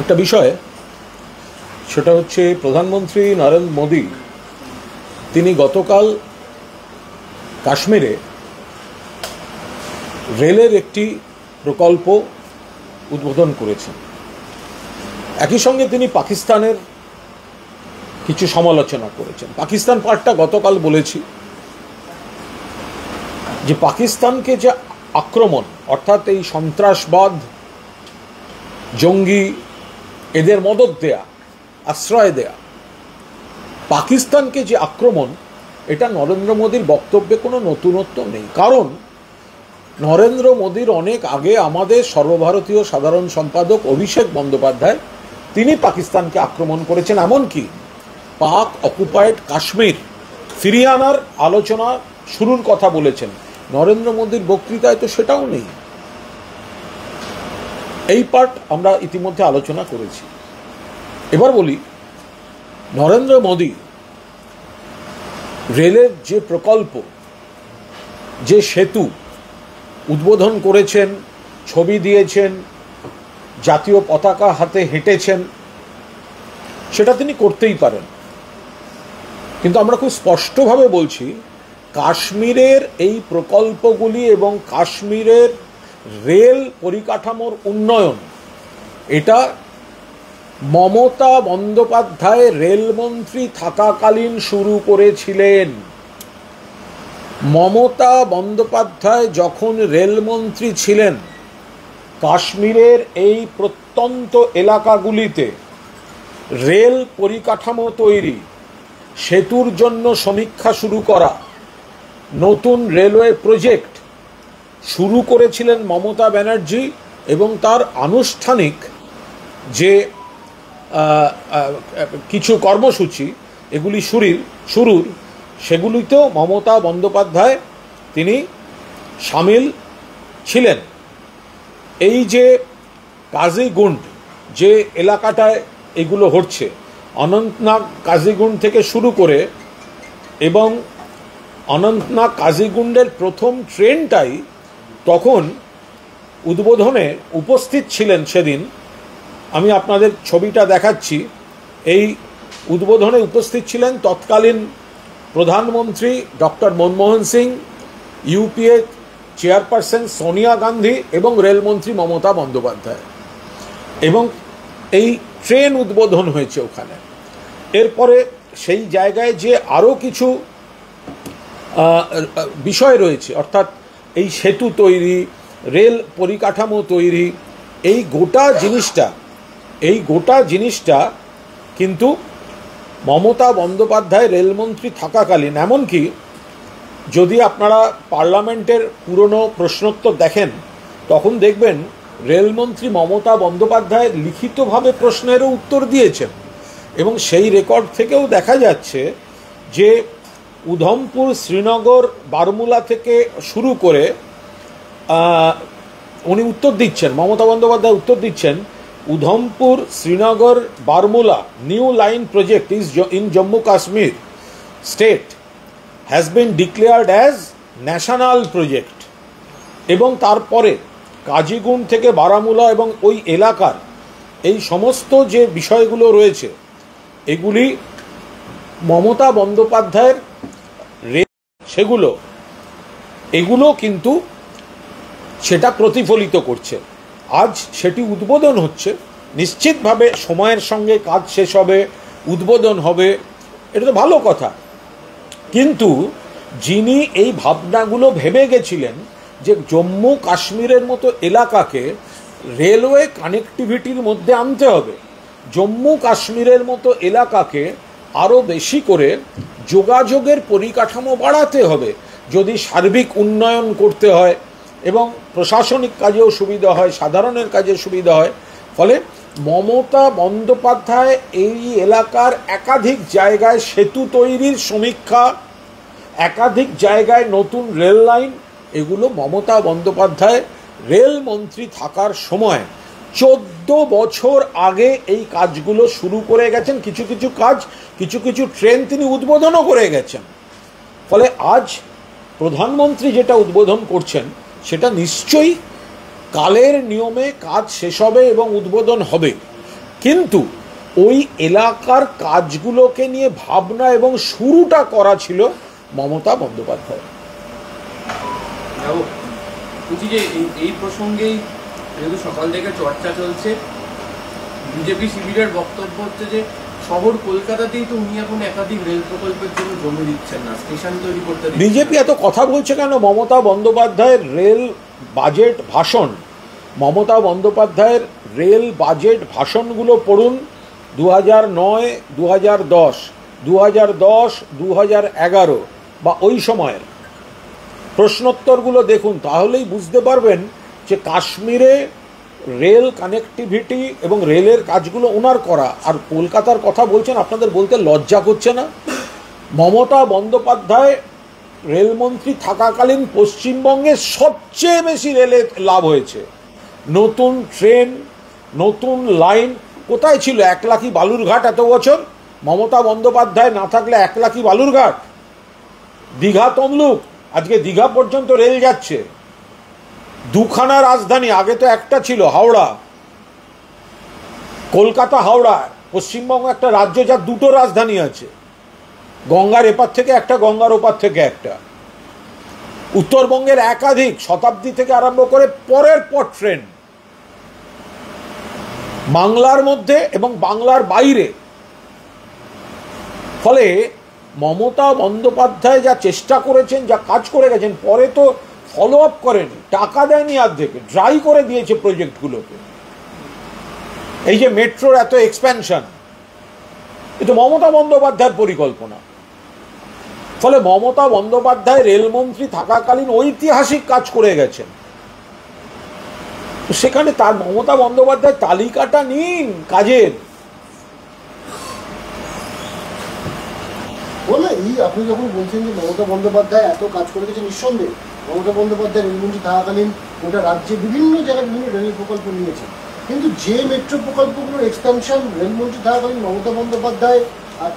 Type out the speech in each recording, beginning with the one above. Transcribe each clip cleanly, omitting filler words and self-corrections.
একটা বিষয়, সেটা হচ্ছে প্রধানমন্ত্রী নরেন্দ্র মোদী তিনি গতকাল কাশ্মীরে রেলের একটি প্রকল্প উদ্বোধন করেছেন। একই সঙ্গে তিনি পাকিস্তানের কিছু সমালোচনা করেছেন। পাকিস্তান পার্টটা গতকাল বলেছি যে পাকিস্তানকে যে আক্রমণ, অর্থাৎ এই সন্ত্রাসবাদ, জঙ্গি, এদের মদত দেয়া, আশ্রয় দেয়া, পাকিস্তানকে যে আক্রমণ, এটা নরেন্দ্র মোদীর বক্তব্যে কোনো নতুনত্ব নেই। কারণ নরেন্দ্র মোদীর অনেক আগে আমাদের সর্বভারতীয় সাধারণ সম্পাদক অভিষেক বন্দ্যোপাধ্যায় তিনি পাকিস্তানকে আক্রমণ করেছেন। এমনকি পাক অকুপায়েড কাশ্মীর ফিরিয়ে আনার আলোচনা শুরুর কথা বলেছেন। নরেন্দ্র মোদীর বক্তৃতায় তো সেটাও নেই। এই পার্ট আমরা ইতিমধ্যে আলোচনা করেছি। এবার বলি, নরেন্দ্র মোদী রেলের যে প্রকল্প, যে সেতু উদ্বোধন করেছেন, ছবি দিয়েছেন, জাতীয় পতাকা হাতে হেঁটেছেন, সেটা তিনি করতেই পারেন। কিন্তু আমরা খুব স্পষ্টভাবে বলছি, কাশ্মীরের এই প্রকল্পগুলি এবং কাশ্মীরের রেল পরিকাঠামোর উন্নয়ন, এটা মমতা বন্দ্যোপাধ্যায় রেলমন্ত্রী থাকাকালীন শুরু করেছিলেন। মমতা বন্দ্যোপাধ্যায় যখন রেলমন্ত্রী ছিলেন, কাশ্মীরের এই প্রত্যন্ত এলাকাগুলিতে রেল পরিকাঠামো তৈরি, সেতুর জন্য সমীক্ষা শুরু করা, নতুন রেলওয়ে প্রজেক্ট শুরু করেছিলেন মমতা ব্যানার্জি। এবং তার আনুষ্ঠানিক যে কিছু কর্মসূচি এগুলি শুরুর সেগুলিতেও মমতা বন্দ্যোপাধ্যায় তিনি সামিল ছিলেন। এই যে কাজিগুন্ড যে এলাকাটায় এগুলো হচ্ছে, অনন্তনাগ কাজিগুন্ড থেকে শুরু করে, এবং অনন্তনাগ কাজিগুন্ডের প্রথম ট্রেনটাই তখন উদ্বোধনে উপস্থিত ছিলেন সেদিন। আমি আপনাদের ছবিটা দেখাচ্ছি। এই উদ্বোধনে উপস্থিত ছিলেন তৎকালীন প্রধানমন্ত্রী doctor Manmohan Singh, UPA chairperson Sonia Gandhi এবং রেলমন্ত্রী মমতা বন্দ্যোপাধ্যায়। এবং এই ট্রেন উদ্বোধন হয়েছে ওখানে। এরপরে সেই জায়গায় যে আরও কিছু বিষয় রয়েছে, অর্থাৎ এই সেতু তৈরি, রেল পরিকাঠামো তৈরি, এই গোটা জিনিসটা কিন্তু মমতা বন্দ্যোপাধ্যায় রেলমন্ত্রী থাকাকালীন, এমনকি যদি আপনারা পার্লামেন্টের পুরনো প্রশ্নোত্তর দেখেন, তখন দেখবেন রেলমন্ত্রী মমতা বন্দ্যোপাধ্যায় লিখিতভাবে প্রশ্নেরও উত্তর দিয়েছেন। এবং সেই রেকর্ড থেকেও দেখা যাচ্ছে যে উধমপুর, শ্রীনগর, বারমুলা থেকে শুরু করে উনি উত্তর দিচ্ছেন, মমতা বন্দ্যোপাধ্যায় উত্তর দিচ্ছেন, Udhampur, Srinagar, Baramulla new line project in Jammu Kashmir state has been declared as national project. এবং তারপরে কাজিগুন্ড থেকে বারামুলা এবং ওই এলাকার এই সমস্ত যে বিষয়গুলো রয়েছে, এগুলি মমতা বন্দ্যোপাধ্যায়ের এগুলো কিন্তু সেটা প্রতিফলিত করছে। আজ সেটি উদ্বোধন হচ্ছে। নিশ্চিতভাবে সময়ের সঙ্গে কাজ শেষ হবে, উদ্বোধন হবে, এটা তো ভালো কথা। কিন্তু যিনি এই ভাবনাগুলো ভেবে গেছিলেন যে জম্মু কাশ্মীরের মতো এলাকাকে রেলওয়ে কানেক্টিভিটির মধ্যে আনতে হবে, জম্মু কাশ্মীরের মতো এলাকাকে আরও বেশি করে যোগাযোগের পরিকাঠামো বাড়াতে হবে যদি সার্বিক উন্নয়ন করতে হয় এবং প্রশাসনিক কাজেও সুবিধা হয়, সাধারণের কাজে সুবিধা হয়। ফলে মমতা বন্দ্যোপাধ্যায় এই এলাকার একাধিক জায়গায় সেতু তৈরির সমীক্ষা, একাধিক জায়গায় নতুন রেল লাইন, এগুলো মমতা বন্দ্যোপাধ্যায় রেলমন্ত্রী থাকার সময় 14 বছর আগে এই কাজগুলো শুরু করে গেছেন। কিছু কিছু ট্রেন তিনি উদ্বোধনও করে গেছেন। ফলে আজ প্রধানমন্ত্রী যেটা উদ্বোধন করছেন, সেটা নিশ্চয়ই কালের নিয়মে কাজ শেষ হবে এবং উদ্বোধন হবে। কিন্তু ওই এলাকার কাজগুলোকে নিয়ে ভাবনা এবং শুরুটা করা ছিল মমতা বন্দ্যোপাধ্যায়। যে এই প্রসঙ্গেই যেহেতু সকাল থেকে চর্চা চলছে, বিজেপি শিবিরের বক্তব্য হচ্ছে যে শহর কলকাতাতেই তো উনি এখন একাধিক রেল প্রকল্পের জন্য জমি দিচ্ছেন না, স্টেশন তৈরি করতে। বিজেপি এত কথা বলছে কেন? মমতা বন্দ্যোপাধ্যায়ের রেল বাজেট ভাষণ, মমতা বন্দ্যোপাধ্যায়ের রেল বাজেট ভাষণগুলো পড়ুন। 2009, 2010, 2010, 2011 বা ওই সময়ের প্রশ্নোত্তরগুলো দেখুন, তাহলেই বুঝতে পারবেন যে কাশ্মীরে রেল কানেক্টিভিটি এবং রেলের কাজগুলো ওনার করা। আর কলকাতার কথা বলছেন, আপনাদের বলতে লজ্জা করছে না? মমতা বন্দ্যোপাধ্যায় রেলমন্ত্রী থাকাকালীন পশ্চিমবঙ্গে সবচেয়ে বেশি রেলে লাভ হয়েছে। নতুন ট্রেন, নতুন লাইন কোথায় ছিল? 1 লাখি বালুরঘাট এত বছর মমতা বন্দ্যোপাধ্যায় না থাকলে 1 লাখি বালুরঘাট। দীঘা তমলুক, আজকে দীঘা পর্যন্ত রেল যাচ্ছে। 2খানা রাজধানী, আগে তো একটা ছিল হাওড়া, কলকাতা হাওড়া। পশ্চিমবঙ্গ একটা রাজ্য যার 2টো রাজধানী আছে, গঙ্গার এপার থেকে একটা, গঙ্গার ওপার থেকে একটা। উত্তরবঙ্গের একাধিক, শতাব্দী থেকে আরম্ভ করে পরের পর ট্রেন বাংলার মধ্যে এবং বাংলার বাইরে। ফলে মমতা বন্দ্যোপাধ্যায় যা চেষ্টা করেছেন, যা কাজ করে গেছেন, পরে তো ফলো আপ করেনি, টাকা দেয়নি, অর্ধেকে ড্রাই করে দিয়েছে প্রজেক্টগুলোকে। এই যে মেট্রোর এত এক্সপ্যানশন, এটা মমতা বন্দ্যোপাধ্যায়ের পরিকল্পনা। ফলে মমতা বন্দ্যোপাধ্যায় রেলমন্ত্রী থাকাকালীন ঐতিহাসিক কাজ করে গেছেন। সেখানে তার মমতা বন্দ্যোপাধ্যায় তালিকাটা নিন কাজের। বলে আপনি যখন বলছেন যে মমতা বন্দ্যোপাধ্যায় এত কাজ করে গেছে, নিঃসন্দেহে মমতা বন্দ্যোপাধ্যায় রেলমন্ত্রী থাকাকালীন গোটা রাজ্যে বিভিন্ন জায়গায় বিভিন্ন রেল প্রকল্প নিয়েছে। কিন্তু যে মেট্রো প্রকল্পগুলোর এক্সটেনশন রেলমন্ত্রী থাকাকালীন মমতা বন্দ্যোপাধ্যায়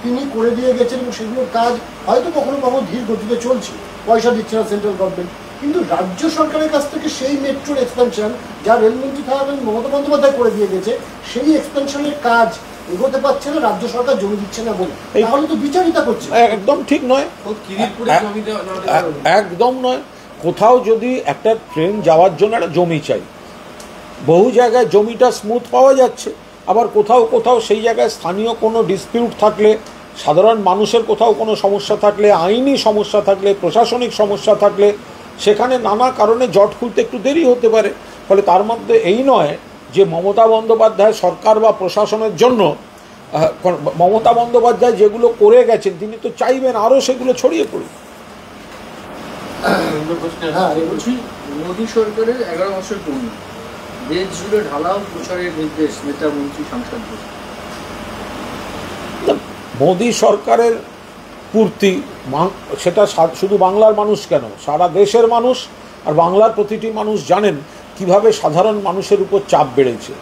তিনি করে দিয়ে গেছেন এবং সেগুলোর কাজ হয়তো কখনো কখনো ধীর গতিতে চলছে, পয়সা দিচ্ছে না সেন্ট্রাল গভর্নমেন্ট, কিন্তু রাজ্য সরকারের কাছ থেকে সেই মেট্রোর এক্সটেনশন যা রেলমন্ত্রী থাকাকালীন মমতা বন্দ্যোপাধ্যায় করে দিয়ে গেছে, সেই এক্সটেনশনের কাজ এগোতে পারছে না, রাজ্য সরকার জমি দিচ্ছে না বলে। তাহলে তো বিচারিতা করছে। একদম ঠিক নয়, একদম নয়। কোথাও যদি একটা ট্রেন যাওয়ার জন্য একটা জমি চাই, বহু জায়গায় জমিটা স্মুথ পাওয়া যাচ্ছে, আবার কোথাও কোথাও সেই জায়গায় স্থানীয় কোনো ডিসপিউট থাকলে, সাধারণ মানুষের কোথাও কোনো সমস্যা থাকলে, আইনি সমস্যা থাকলে, প্রশাসনিক সমস্যা থাকলে, সেখানে নানা কারণে জট খুলতে একটু দেরি হতে পারে। ফলে তার মধ্যে এই নয় যে মমতা বন্দ্যোপাধ্যায় সরকার বা প্রশাসনের জন্য, মমতা বন্দ্যোপাধ্যায় যেগুলো করে গেছেন তিনি তো চাইবেন আরও সেগুলো ছড়িয়ে পড়ুক। মোদী সরকারের 11 বছর পূর্ণ, দেশ জুড়ে ঢালাও প্রচারের নির্দেশ নেতা মন্ত্রী সাংসদদের। মোদী সরকারের পূর্তি, সেটা শুধু বাংলার মানুষ কেন, সারা দেশের মানুষ আর বাংলার প্রতিটি মানুষ জানেন কিভাবে সাধারণ মানুষের উপর চাপ বেড়েছে,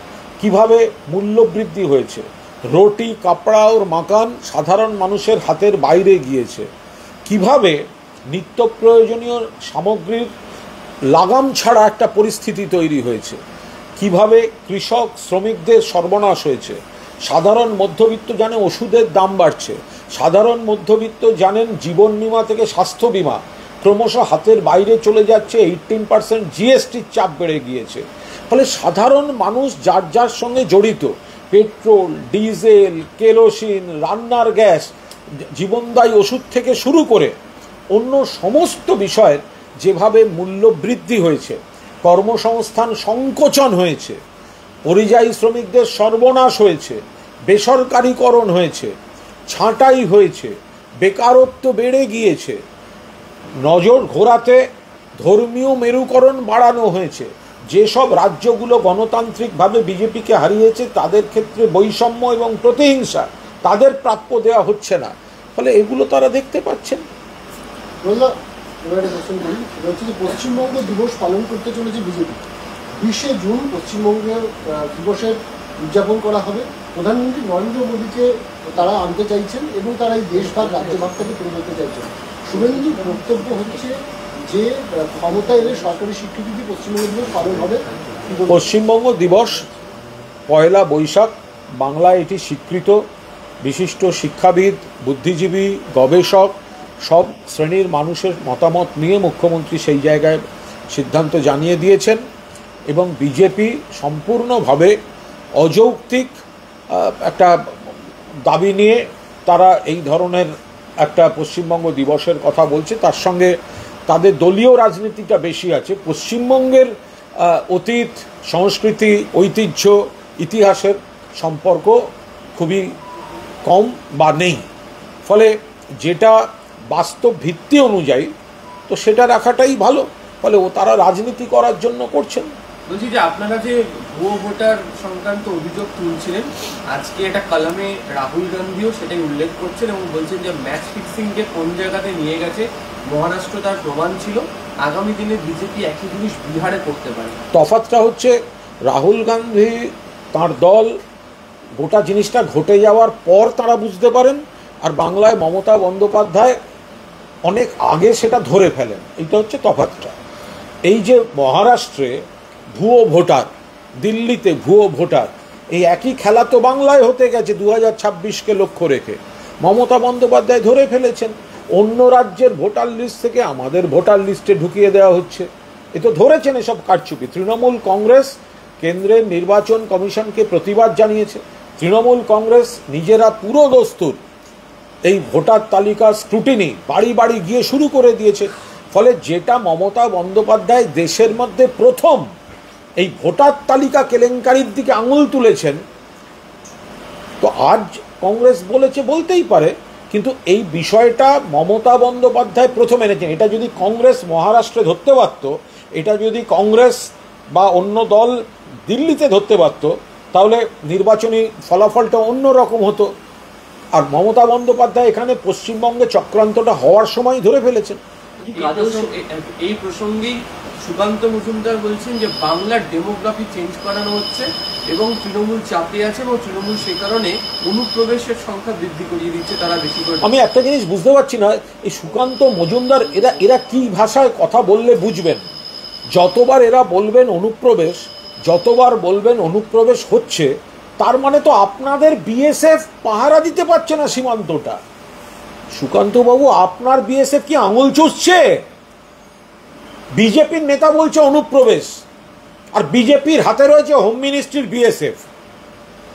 কিভাবে মূল্যবৃদ্ধি হয়েছে, রুটি কাপড়া ওর মাকান সাধারণ মানুষের হাতের বাইরে গিয়েছে, কিভাবে নিত্য প্রয়োজনীয় সামগ্রীর লাগাম ছাড়া একটা পরিস্থিতি তৈরি হয়েছে, কিভাবে কৃষক শ্রমিকদের সর্বনাশ হয়েছে, সাধারণ মধ্যবিত্ত জানে ওষুধের দাম বাড়ছে, সাধারণ মধ্যবিত্ত জানেন জীবন বিমা থেকে স্বাস্থ্য বিমা ক্রমশ হাতের বাইরে চলে যাচ্ছে, 18% জিএসটির চাপ বেড়ে গিয়েছে। ফলে সাধারণ মানুষ যার যার সঙ্গে জড়িত, পেট্রোল, ডিজেল, কেরোসিন, রান্নার গ্যাস, জীবনদায়ী ওষুধ থেকে শুরু করে অন্য সমস্ত বিষয়ের যেভাবে মূল্য বৃদ্ধি হয়েছে, কর্মসংস্থান সংকোচন হয়েছে, পরিযায়ী শ্রমিকদের সর্বনাশ হয়েছে, বেসরকারীকরণ হয়েছে, ছাঁটাই হয়েছে, বেকারত্ব বেড়ে গিয়েছে, নজর ঘোরাতে ধর্মীয় মেরুকরণ বাড়ানো হয়েছে, যেসব রাজ্যগুলো গণতান্ত্রিকভাবে বিজেপিকে হারিয়েছে তাদের ক্ষেত্রে বৈষম্য এবং প্রতিহিংসা, তাদের প্রাপ্য দেওয়া হচ্ছে না। ফলে এগুলো তারা দেখতে পাচ্ছেন। পশ্চিমবঙ্গ দিবস পালন করতে চলেছে বিজেপি, 20শে জুন পশ্চিমবঙ্গের দিবসের উদযাপন করা হবে। প্রধানমন্ত্রী নরেন্দ্র মোদীকে তারা আনতে চাইছেন এবং তারা এই দেশভাগ রাজ্যভাগটাকে তুলে ধরতে চাইছেন। শুভেন্দুর বক্তব্য হচ্ছে যে ক্ষমতা এলে সরকারি স্বীকৃতি পশ্চিমবঙ্গ দিবস পালন হবে। পশ্চিমবঙ্গ দিবস 1 বৈশাখ বাংলায় এটি স্বীকৃত। বিশিষ্ট শিক্ষাবিদ, বুদ্ধিজীবী, গবেষক সব শ্রেণীর মানুষের মতামত নিয়ে মুখ্যমন্ত্রী সেই জায়গায় সিদ্ধান্ত জানিয়ে দিয়েছেন এবং বিজেপি সম্পূর্ণভাবে অযৌক্তিক একটা দাবি নিয়ে তারা এই ধরনের একটা পশ্চিমবঙ্গ দিবসের কথা বলছে। তার সঙ্গে তাদের দলীয় রাজনীতিটা বেশি আছে। পশ্চিমবঙ্গের অতীত, সংস্কৃতি, ঐতিহ্য, ইতিহাসের সম্পর্ক খুবই কম বা নেই। ফলে যেটা বাস্তব ভিত্তি অনুযায়ী তো সেটা রাখাটাই ভালো। ফলে তারা রাজনীতি করার জন্য করছেন। বলছি যে আপনারা যে ভুয়ো ভোটার সংক্রান্ত অভিযোগ তুলছিলেন, আজকে একটা কলামে রাহুল গান্ধীও সেটাই উল্লেখ করছেন এবং বলছেন যে ম্যাচ ফিক্সিংকে কোন জায়গাতে নিয়ে গেছে মহারাষ্ট্র তার প্রমাণ ছিল। আগামী দিনে বিজেপি একই জিনিস বিহারে করতে পারে। তফাৎটা হচ্ছে রাহুল গান্ধী তার দল গোটা জিনিসটা ঘটে যাওয়ার পর তারা বুঝতে পারেন, আর বাংলায় মমতা বন্দ্যোপাধ্যায় অনেক আগে সেটা ধরে ফেলেন। এইটা হচ্ছে তফাৎটা। এই যে মহারাষ্ট্রে ভুয়ো ভোটার, দিল্লিতে ভুয়ো ভোটার, এই একই খেলা তো বাংলায় হতে গেছে 2026কে লক্ষ্য রেখে। মমতা বন্দ্যোপাধ্যায় ধরে ফেলেছেন, অন্য রাজ্যের ভোটার লিস্ট থেকে আমাদের ভোটার লিস্টে ঢুকিয়ে দেওয়া হচ্ছে। এ তো ধরেছেন এসব কারচুপি। তৃণমূল কংগ্রেস কেন্দ্রের নির্বাচন কমিশনকে প্রতিবাদ জানিয়েছে। তৃণমূল কংগ্রেস নিজেরা পুরো দস্তুর এই ভোটার তালিকার স্ক্রুটিনি বাড়ি বাড়ি গিয়ে শুরু করে দিয়েছে। ফলে যেটা মমতা বন্দ্যোপাধ্যায় দেশের মধ্যে প্রথম এই ভোটার তালিকা কেলেঙ্কারির দিকে আঙুল তুলেছেন, তো আজ কংগ্রেস বলেছে, বলতেই পারে, কিন্তু এই বিষয়টা মমতা বন্দ্যোপাধ্যায় প্রথম এনেছেন। এটা যদি কংগ্রেস মহারাষ্ট্রে ধরতে পারত, এটা যদি কংগ্রেস বা অন্য দল দিল্লিতে ধরতে পারত, তাহলে নির্বাচনী ফলাফলটা অন্য রকম হতো। আর মমতা বন্দ্যোপাধ্যায় এখানে পশ্চিমবঙ্গে চক্রান্তটা হওয়ার সময় ধরে ফেলেছেন। এই প্রসঙ্গেই সুকান্ত মজুমদার বলছেন যে বাংলার ডেমোগ্রাফি চেঞ্জ করানো হচ্ছে এবং তৃণমূল চাপে আছে এবং তৃণমূল সে কারণে অনুপ্রবেশের সংখ্যা বৃদ্ধি করিয়ে দিচ্ছে, তারা বেশি করে। আমি একটা জিনিস বুঝতে পারছি না, এই সুকান্ত মজুমদার এরা কি ভাষায় কথা বললে বুঝবেন? যতবার এরা বলবেন অনুপ্রবেশ, যতবার বলবেন অনুপ্রবেশ হচ্ছে, তার মানে তো আপনাদের বিএসএফ পাহারা দিতে পারছে না সীমান্তটা। সুকান্তবাবু, আপনার বিএসএফ কি আঙুল চুষছে? বিজেপির নেতা বলছে অনুপ্রবেশ, আর বিজেপির হাতে রয়েছে হোম মিনিস্ট্রির বিএসএফ।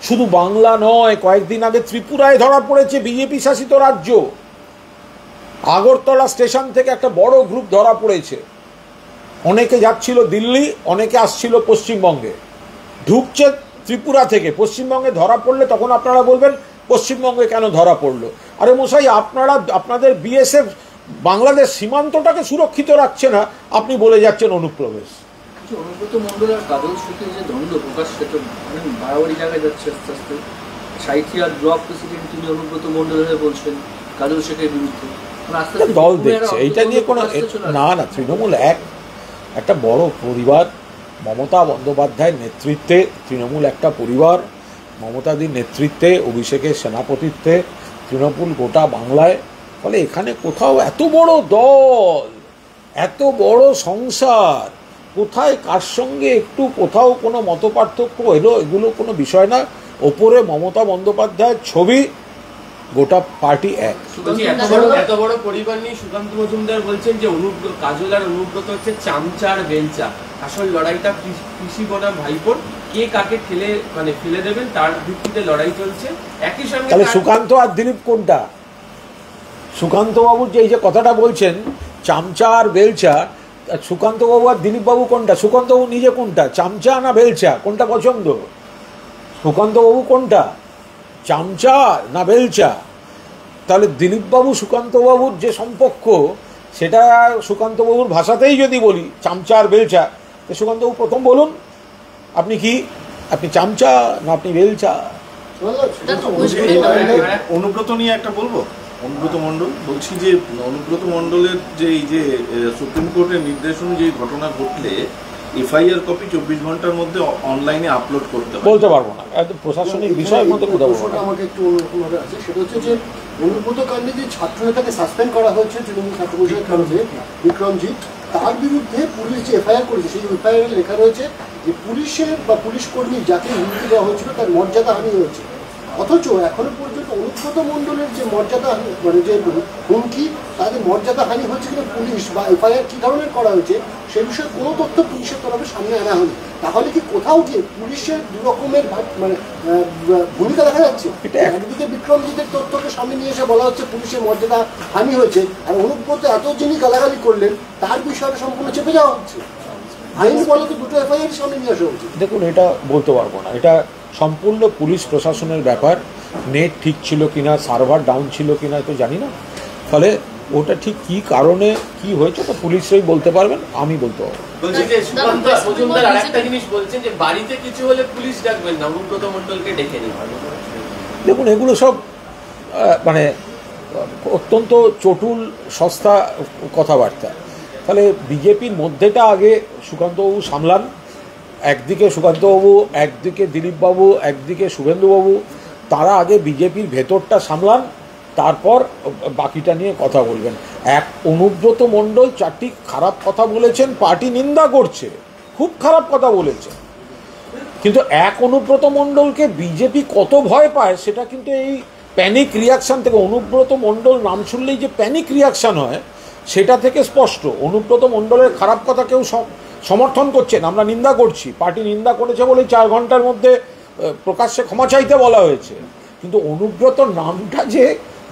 শুধু বাংলা নয়, কয়েকদিন আগে ত্রিপুরায় ধরা পড়েছে বিজেপি শাসিত রাজ্য। আগরতলা স্টেশন থেকে একটা বড় গ্রুপ ধরা পড়েছে। অনেকে যাচ্ছিল দিল্লি, অনেকে আসছিল পশ্চিমবঙ্গে, ঢুকছে ত্রিপুরা থেকে। পশ্চিমবঙ্গে ধরা পড়লে তখন আপনারা বলবেন পশ্চিমবঙ্গে কেন ধরা পড়লো? আরে মশাই, আপনাদের বিএসএফ বাংলাদেশ সীমান্তটাকে সুরক্ষিত রাখছে না, আপনি বলে যাচ্ছেন অনুপ্রবেশ। অনুব্রত মণ্ডল আর কাজল শেখের যে দ্বন্দ্ব প্রকাশ, সেটা বাড়াবাড়ি জায়গায় যাচ্ছে আস্তে আস্তে। সাঁইথিয়ার ব্লক প্রেসিডেন্ট তিনি অনুব্রত মণ্ডলের বলছেন কাজল শেখের বিরুদ্ধে। দল দেখছে এইটা নিয়ে কোনো না। তৃণমূল একটা বড় পরিবার। মমতা বন্দ্যোপাধ্যায়ের নেতৃত্বে তৃণমূল একটা পরিবার। মমতাদির নেতৃত্বে, অভিষেকের সেনাপতিত্বে তৃণমূল গোটা বাংলায়। ফলে এখানে কোথাও এত বড় দল, এত বড় সংসার, কোথায় কার সঙ্গে একটু কোথাও কোনো মতপার্থক্য এলো, এগুলো কোনো বিষয় না। ওপরে মমতা বন্দ্যোপাধ্যায়ের ছবি, গোটা পার্টি এক। এত বড় পরিবার নিয়ে সুকান্ত মজুমদার বলছেন যে কাজল আর অনুব্রত হচ্ছে চামচা আর বেলচা। আসল লড়াইটা কৃষি বনাম ভাইপোর, কে কাকে ফেলে দেবেন তার ভিত্তিতে লড়াই চলছে। একই সঙ্গে তাহলে সুকান্ত আর দিলীপ কোনটা? সুকান্ত বাবুর যে এই যে কথাটা বলছেন চামচা আর বেলচা, সুকান্ত বাবু আর দিলীপ বাবু কোনটা? সুকান্ত বাবু নিজে কোনটা, চামচা না বেলচা? কোনটা পছন্দ? সুকান্ত বাবু কোনটা, চামচা না বেলচা? তাহলে দিলীপবাবু সুকান্তবাবুর যে সম্পর্ক, সেটা সুকান্তবাবুর ভাষাতেই যদি বলি চামচা আর বেলচা, তো সুকান্তবাবু প্রথম বলুন, আপনি কি, আপনি চামচা না আপনি বেলচা? অনুব্রত নিয়ে একটা বলবো। অনুব্রত মণ্ডল, বলছি যে অনুব্রত মণ্ডলের যে এই যে সুপ্রিম কোর্টের নির্দেশ অনুযায়ী ঘটনা ঘটলে এফআইআর কপি 24 ঘন্টার মধ্যে অনলাইনে আপলোড করতে হবে। বলতে পারবো না, একদম প্রশাসনিক বিষয়ের মধ্যে কথা বলবো না। আমাকে একটু অন্যরকমভাবে আছে, সেটা হচ্ছে যে অনুব্রত কাণ্ডে যে ছাত্র নেতাকে সাসপেন্ড করা হয়েছে তৃণমূল ছাত্র পরিষদের কাণ্ডে, বিক্রমজিৎ, তার বিরুদ্ধে পুলিশ যে এফআইআর করেছে সেই এফআইআর লেখা রয়েছে যে পুলিশের বা পুলিশ কর্মী যাকে হুমকি দেওয়া হয়েছিল তার মর্যাদা হানি হয়েছে। অথচ এখনো পর্যন্ত অনুব্রত মণ্ডলের যে মর্যাদা মানে যে হুমকি তাদের মর্যাদা হানি হচ্ছে কিনা পুলিশ বা এফআইআর কী ধরনের করা হয়েছে সে বিষয়ে কোনো তথ্য পুলিশের তরফে সামনে আনা হয়নি। তাহলে কি কোথাও গিয়ে পুলিশের দু রকমের মানে ভূমিকা দেখা যাচ্ছে? একদিকে বিক্রমজিতের তথ্যকে সামনে নিয়ে এসে বলা হচ্ছে পুলিশের মর্যাদা হানি হয়েছে, আর অনুব্রত এত যিনি গালাগালি করলেন তার বিষয়টা সম্পূর্ণ চেপে যাওয়া হচ্ছে। আইন বলে তো দুটো এফআইআর সামনে নিয়ে আসা উচিত। দেখুন, এটা বলতে পারবো না, এটা সম্পূর্ণ পুলিশ প্রশাসনের ব্যাপার। নেট ঠিক ছিল কিনা, সার্ভার ডাউন ছিল কিনা তো জানি না, ফলে ওটা ঠিক কি কারণে কি হয়েছে তো পুলিশরাই বলতে পারবেন, আমি বলতে পারবো। বলছি যে সুকান্ত মজুমদার আরেকটা জিনিস বলছেন যে বাড়িতে কিছু হলে পুলিশ ডাকবেন না, অনুব্রত মণ্ডলকে ডেকে নিন। দেখুন, এগুলো সব মানে অত্যন্ত চটুল সস্তা কথাবার্তা। তাহলে বিজেপির মধ্যেটা আগে সুকান্তবাবু সামলান। একদিকে সুকান্তবাবু, একদিকে দিলীপবাবু, একদিকে শুভেন্দুবাবু, তারা আগে বিজেপির ভেতরটা সামলান, তারপর বাকিটা নিয়ে কথা বলবেন। এক অনুব্রত মণ্ডল 4টি খারাপ কথা বলেছেন, পার্টি নিন্দা করছে, খুব খারাপ কথা বলেছেন, কিন্তু এক অনুব্রত মণ্ডলকে বিজেপি কত ভয় পায় সেটা কিন্তু এই প্যানিক রিয়াকশান থেকে, অনুব্রত মণ্ডল নাম শুনলেই যে প্যানিক রিয়াকশান হয় সেটা থেকে স্পষ্ট। অনুব্রত মণ্ডলের খারাপ কথা কেউ সমর্থন করছেন, আমরা নিন্দা করছি, পার্টি নিন্দা করেছে বলে 4 ঘন্টার মধ্যে প্রকাশ্যে ক্ষমা চাইতে বলা হয়েছে, কিন্তু অনুব্রত নামটা যে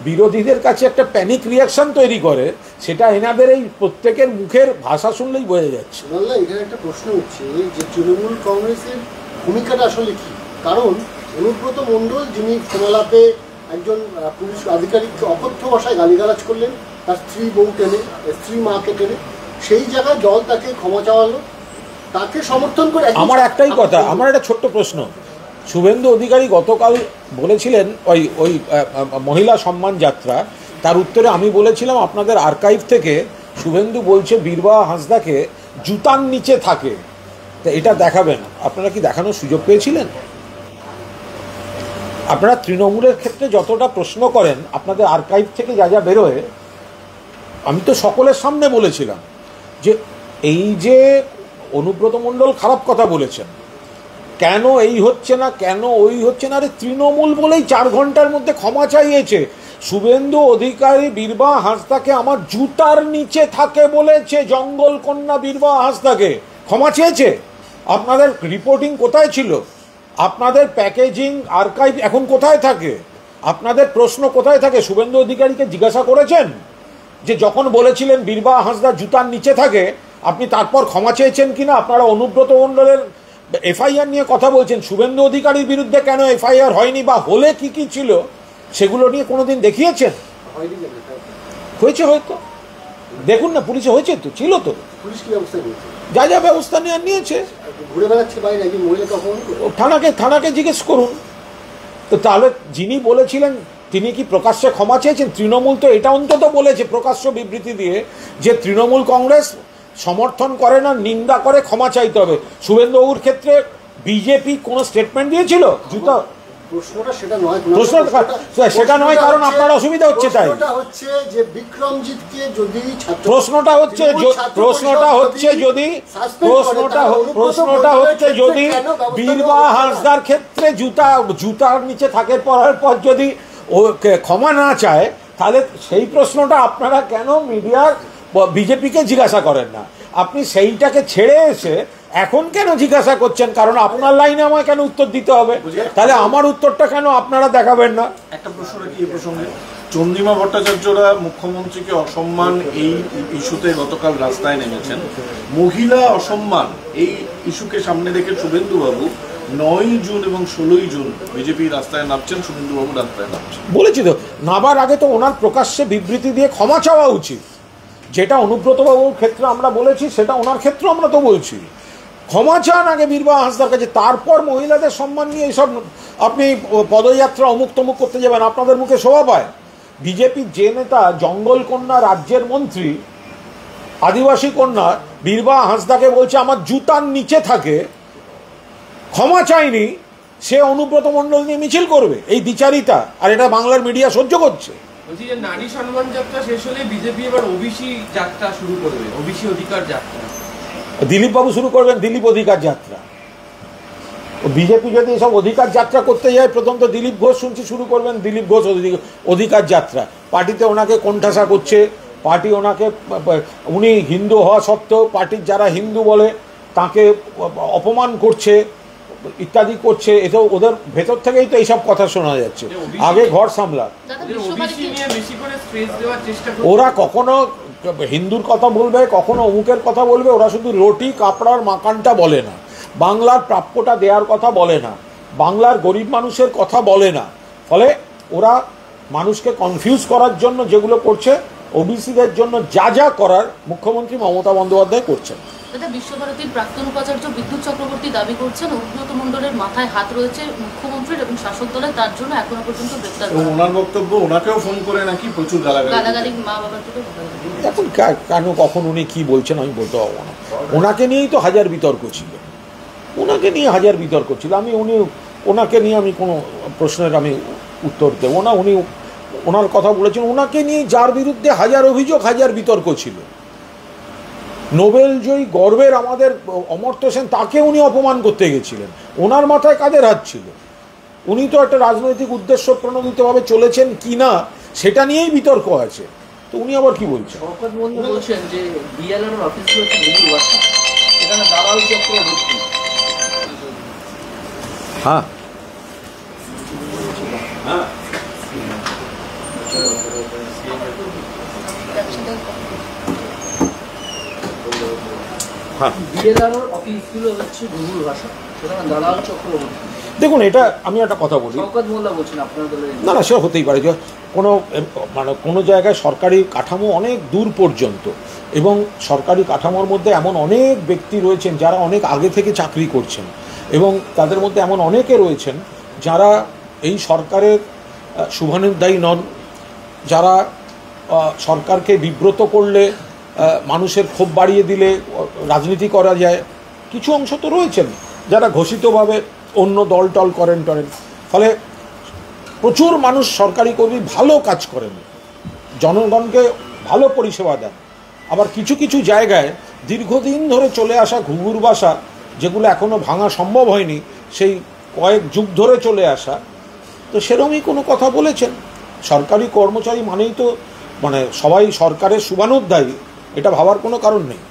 বিরোধীদের কাছে একটা প্যানিক রিয়াকশন তৈরি করে সেটা এনাদের এই প্রত্যেকের মুখের ভাষা শুনলেই বোঝা যাচ্ছে। এখানে একটা প্রশ্ন হচ্ছে যে তৃণমূল কংগ্রেসের ভূমিকাটা আসলে কি? কারণ অনুব্রত মণ্ডল যিনি ফোনালাপে একজন পুলিশ আধিকারিককে অকথ্য ভাষায় গালিগালাজ করলেন, তার স্ত্রী বউ টেনে, স্ত্রী মাকে টেনে, সেই জায়গায় দল তাকে ক্ষমা চাওয়ালো, তাকে সমর্থন করে। আমার একটাই কথা, আমার একটা ছোট্ট প্রশ্ন, শুভেন্দু অধিকারী গতকাল বলেছিলেন ওই মহিলা সম্মান যাত্রা, তার উত্তরে আমি বলেছিলাম আপনাদের আর্কাইভ থেকে শুভেন্দু বলছে বীরবাহা হাঁসদাকে জুতার নিচে থাকে, তো এটা দেখাবেন। আপনারা কি দেখানোর সুযোগ পেয়েছিলেন? আপনারা তৃণমূলের ক্ষেত্রে যতটা প্রশ্ন করেন আপনাদের আর্কাইভ থেকে যা যা বেরোয়, আমি তো সকলের সামনে বলেছিলাম যে এই যে অনুব্রত মণ্ডল খারাপ কথা বলেছেন, কেন এই হচ্ছে না, কেন ওই হচ্ছে না, আরে তৃণমূল বলেই 4 ঘন্টার মধ্যে ক্ষমা চাইয়েছে। শুভেন্দু অধিকারী বীরবাহা হাঁসদাকে আমার জুতার নিচে থাকে বলেছে, জঙ্গল কন্যা বীরবাহা হাঁসদাকে ক্ষমা চেয়েছে। আপনাদের রিপোর্টিং কোথায় ছিল? আপনাদের প্যাকেজিং আর্কাইভ এখন কোথায় থাকে? আপনাদের প্রশ্ন কোথায় থাকে? শুভেন্দু অধিকারীকে জিজ্ঞাসা করেছেন যে যখন বলেছিলেন বীরবাহা হাঁসদা জুতার নিচে থাকে আপনি তারপর ক্ষমা চেয়েছেন কিনা? আপনারা অনুব্রত মণ্ডলের এফআইআর নিয়ে কথা বলছেন, শুভেন্দু অধিকারীর বিরুদ্ধে কেন এফআইআর হয়নি বা হলে কি কি ছিল সেগুলো নিয়ে কোনোদিন দেখিয়েছেন? হয়েছে হয়তো, দেখুন না, পুলিশে হয়েছে তো, ছিল তো, পুলিশ কি ব্যবস্থা নিয়েছে? যা যা ব্যবস্থা নিয়েছে, ঘুরে বেড়াচ্ছে বাইরে, একজন মহিলাকে অপমান করে। থানাকে জিজ্ঞেস করুন তো। তাহলে যিনি বলেছিলেন তিনি কি প্রকাশ্যে ক্ষমা চেয়েছেন? তৃণমূল তো এটা অন্তত বলেছে প্রকাশ্য বিবৃতি দিয়ে যে তৃণমূল কংগ্রেস সমর্থন করে না, নিন্দা করে, ক্ষমা চাইতে হবে। শুভেন্দুবাবুর ক্ষেত্রে বিজেপি কোনো স্টেটমেন্ট দিয়েছিল? জুতা প্রশ্নটা সেটা নয়, সেটা নয়, কারণ আপনার অসুবিধা হচ্ছে। তাই হচ্ছে যে বিক্রমজিৎকে যদি প্রশ্নটা হচ্ছে যদি বীরবাহা হাঁসদার ক্ষেত্রে জুতার নিচে থাকে পড়ার পর যদি ও ক্ষমা না চায়, তাহলে সেই প্রশ্নটা আপনারা কেন মিডিয়ার বিজেপিকে জিজ্ঞাসা করেন না? আপনি সেইটাকে ছেড়ে এসে এখন কেন জিজ্ঞাসা করছেন? কারণ আপনার লাইনে আমায় কেন উত্তর দিতে হবে? তাহলে আমার উত্তরটা কেন আপনারা দেখাবেন না? একটা প্রশ্ন রাখি এই প্রসঙ্গে, চন্দ্রিমা ভট্টাচার্যরা মুখ্যমন্ত্রীকে অসম্মান এই ইস্যুতে গতকাল রাস্তায় নেমেছেন। মহিলা অসম্মান এই ইস্যুকে সামনে রেখে শুভেন্দুবাবু 9 জুন এবং 16 জুন বিজেপি রাস্তায় নামছেন, শুভেন্দুবাবু রাস্তায় নামছেন। বলেছি তো, নাবার আগে তো ওনার প্রকাশ্যে বিবৃতি দিয়ে ক্ষমা চাওয়া উচিত। যেটা অনুব্রতবাবুর ক্ষেত্রে আমরা বলেছি সেটা ওনার ক্ষেত্রে আমরা তো বলছি, ক্ষমা চান আগে বীরবাহা হাঁসদার কাছে, তারপর মহিলাদের সম্মান নিয়ে এইসব আপনি পদযাত্রা অমুক তমুক করতে যাবেন, আপনাদের মুখে শোভা পায়। বিজেপির যে নেতা জঙ্গল কন্যা রাজ্যের মন্ত্রী, আদিবাসী কন্যা বীরবাহা হাঁসদাকে বলছে আমার জুতার নিচে থাকে, ক্ষমা চাইনি, সে অনুব্রত মণ্ডল নিয়ে মিছিল করবে, এই দ্বিচারিতা, আর এটা বাংলার মিডিয়া সহ্য করছে। বলছি যে নারী সম্মান যাত্রা শেষ হলে বিজেপি এবার ওবিসি যাত্রা শুরু করবে, ওবিসি অধিকার যাত্রা। দিলীপ বাবু শুরু করবেন দিলীপ অধিকার যাত্রা। বিজেপি যদি এসব অধিকার যাত্রা করতে যায়, প্রথম তো দিলীপ ঘোষ শুনছি শুরু করবেন দিলীপ ঘোষ অধিকার যাত্রা। পার্টিতে ওনাকে কোণঠাসা করছে, পার্টি ওনাকে, উনি হিন্দু হওয়া সত্ত্বেও পার্টির যারা হিন্দু বলে তাকে অপমান করছে ইত্যাদি করছে। এসব ওদের ভেতর থেকেই তো এইসব কথা শোনা যাচ্ছে। আগে ঘর সামলা। ওরা কখনো হিন্দুর কথা বলবে, কখনো অমুকের কথা বলবে, ওরা শুধু রুটি কাপড়ার মাকানটা বলে না, বাংলার প্রাপ্যটা দেওয়ার কথা বলে না, বাংলার গরিব মানুষের কথা বলে না। ফলে ওরা মানুষকে কনফিউজ করার জন্য যেগুলো করছে, ওবিসিদের জন্য যা যা করার মুখ্যমন্ত্রী মমতা বন্দ্যোপাধ্যায় করছেন। বিশ্বভারতীর প্রাক্তন উপাচার্য বিদ্যুৎ চক্রবর্তী দাবি করছেন অনুব্রত মণ্ডলের মাথায় হাত রয়েছে মুখ্যমন্ত্রীর এবং শাসক দলের, তার জন্য এখনো পর্যন্ত গ্রেফতার। ওনার বক্তব্য, ওনাকেও ফোন করে নাকি প্রচুর গালাগালি মা বাবার থেকে। এখন কেন কখন উনি কি বলছেন আমি বলতে পারবো না। ওনাকে নিয়েই তো হাজার বিতর্ক ছিল, ওনাকে নিয়ে হাজার বিতর্ক ছিল। ওনাকে নিয়ে আমি কোনো প্রশ্নের আমি উত্তর দেবো না। উনি ওনার কথা বলেছেন, ওনাকে নিয়ে যার বিরুদ্ধে হাজার অভিযোগ, হাজার বিতর্ক ছিল। নোবেল জয়ী গর্বের আমাদের অমর্ত্য সেন, তাকে উনি অপমান করতে গেছিলেন। ওনার মাথায় কাদের হাত ছিল? উনি তো একটা রাজনৈতিক উদ্দেশ্য প্রণোদিতভাবে চলেছেন কি না সেটা নিয়েই বিতর্ক আছে। তো উনি আবার কি বলছেন? শওকত মোল্লা বলছেন যে বিএলআর অফিস রয়েছে বহু বাসা, এখানে দালাল চক্র ভর্তি। হ্যাঁ, দেখুন এটা আমি একটা কথা বলি, না না সেটা হতেই পারে যে কোনো জায়গায় সরকারি কাঠামো অনেক দূর পর্যন্ত, এবং সরকারি কাঠামোর মধ্যে এমন অনেক ব্যক্তি রয়েছেন যারা অনেক আগে থেকে চাকরি করছেন, এবং তাদের মধ্যে এমন অনেকে রয়েছেন যারা এই সরকারের শুভানুধ্যায়ী নন, যারা সরকারকে বিব্রত করলে, মানুষের ক্ষোভ বাড়িয়ে দিলে রাজনীতি করা যায়। কিছু অংশ তো রয়েছেন যারা ঘোষিতভাবে অন্য দল টল করেন। ফলে প্রচুর মানুষ সরকারি কর্মী ভালো কাজ করেন, জনগণকে ভালো পরিষেবা দেন। আবার কিছু কিছু জায়গায় দীর্ঘদিন ধরে চলে আসা ঘুঘুর বাসা, যেগুলো এখনও ভাঙা সম্ভব হয়নি, সেই কয়েক যুগ ধরে চলে আসা, তো সেরকমই কোনো কথা বলেছেন। সরকারি কর্মচারী মানেই তো সবাই সরকারের শুভানুধ্যায়ী, এটা ভাবার কোনো কারণ নেই।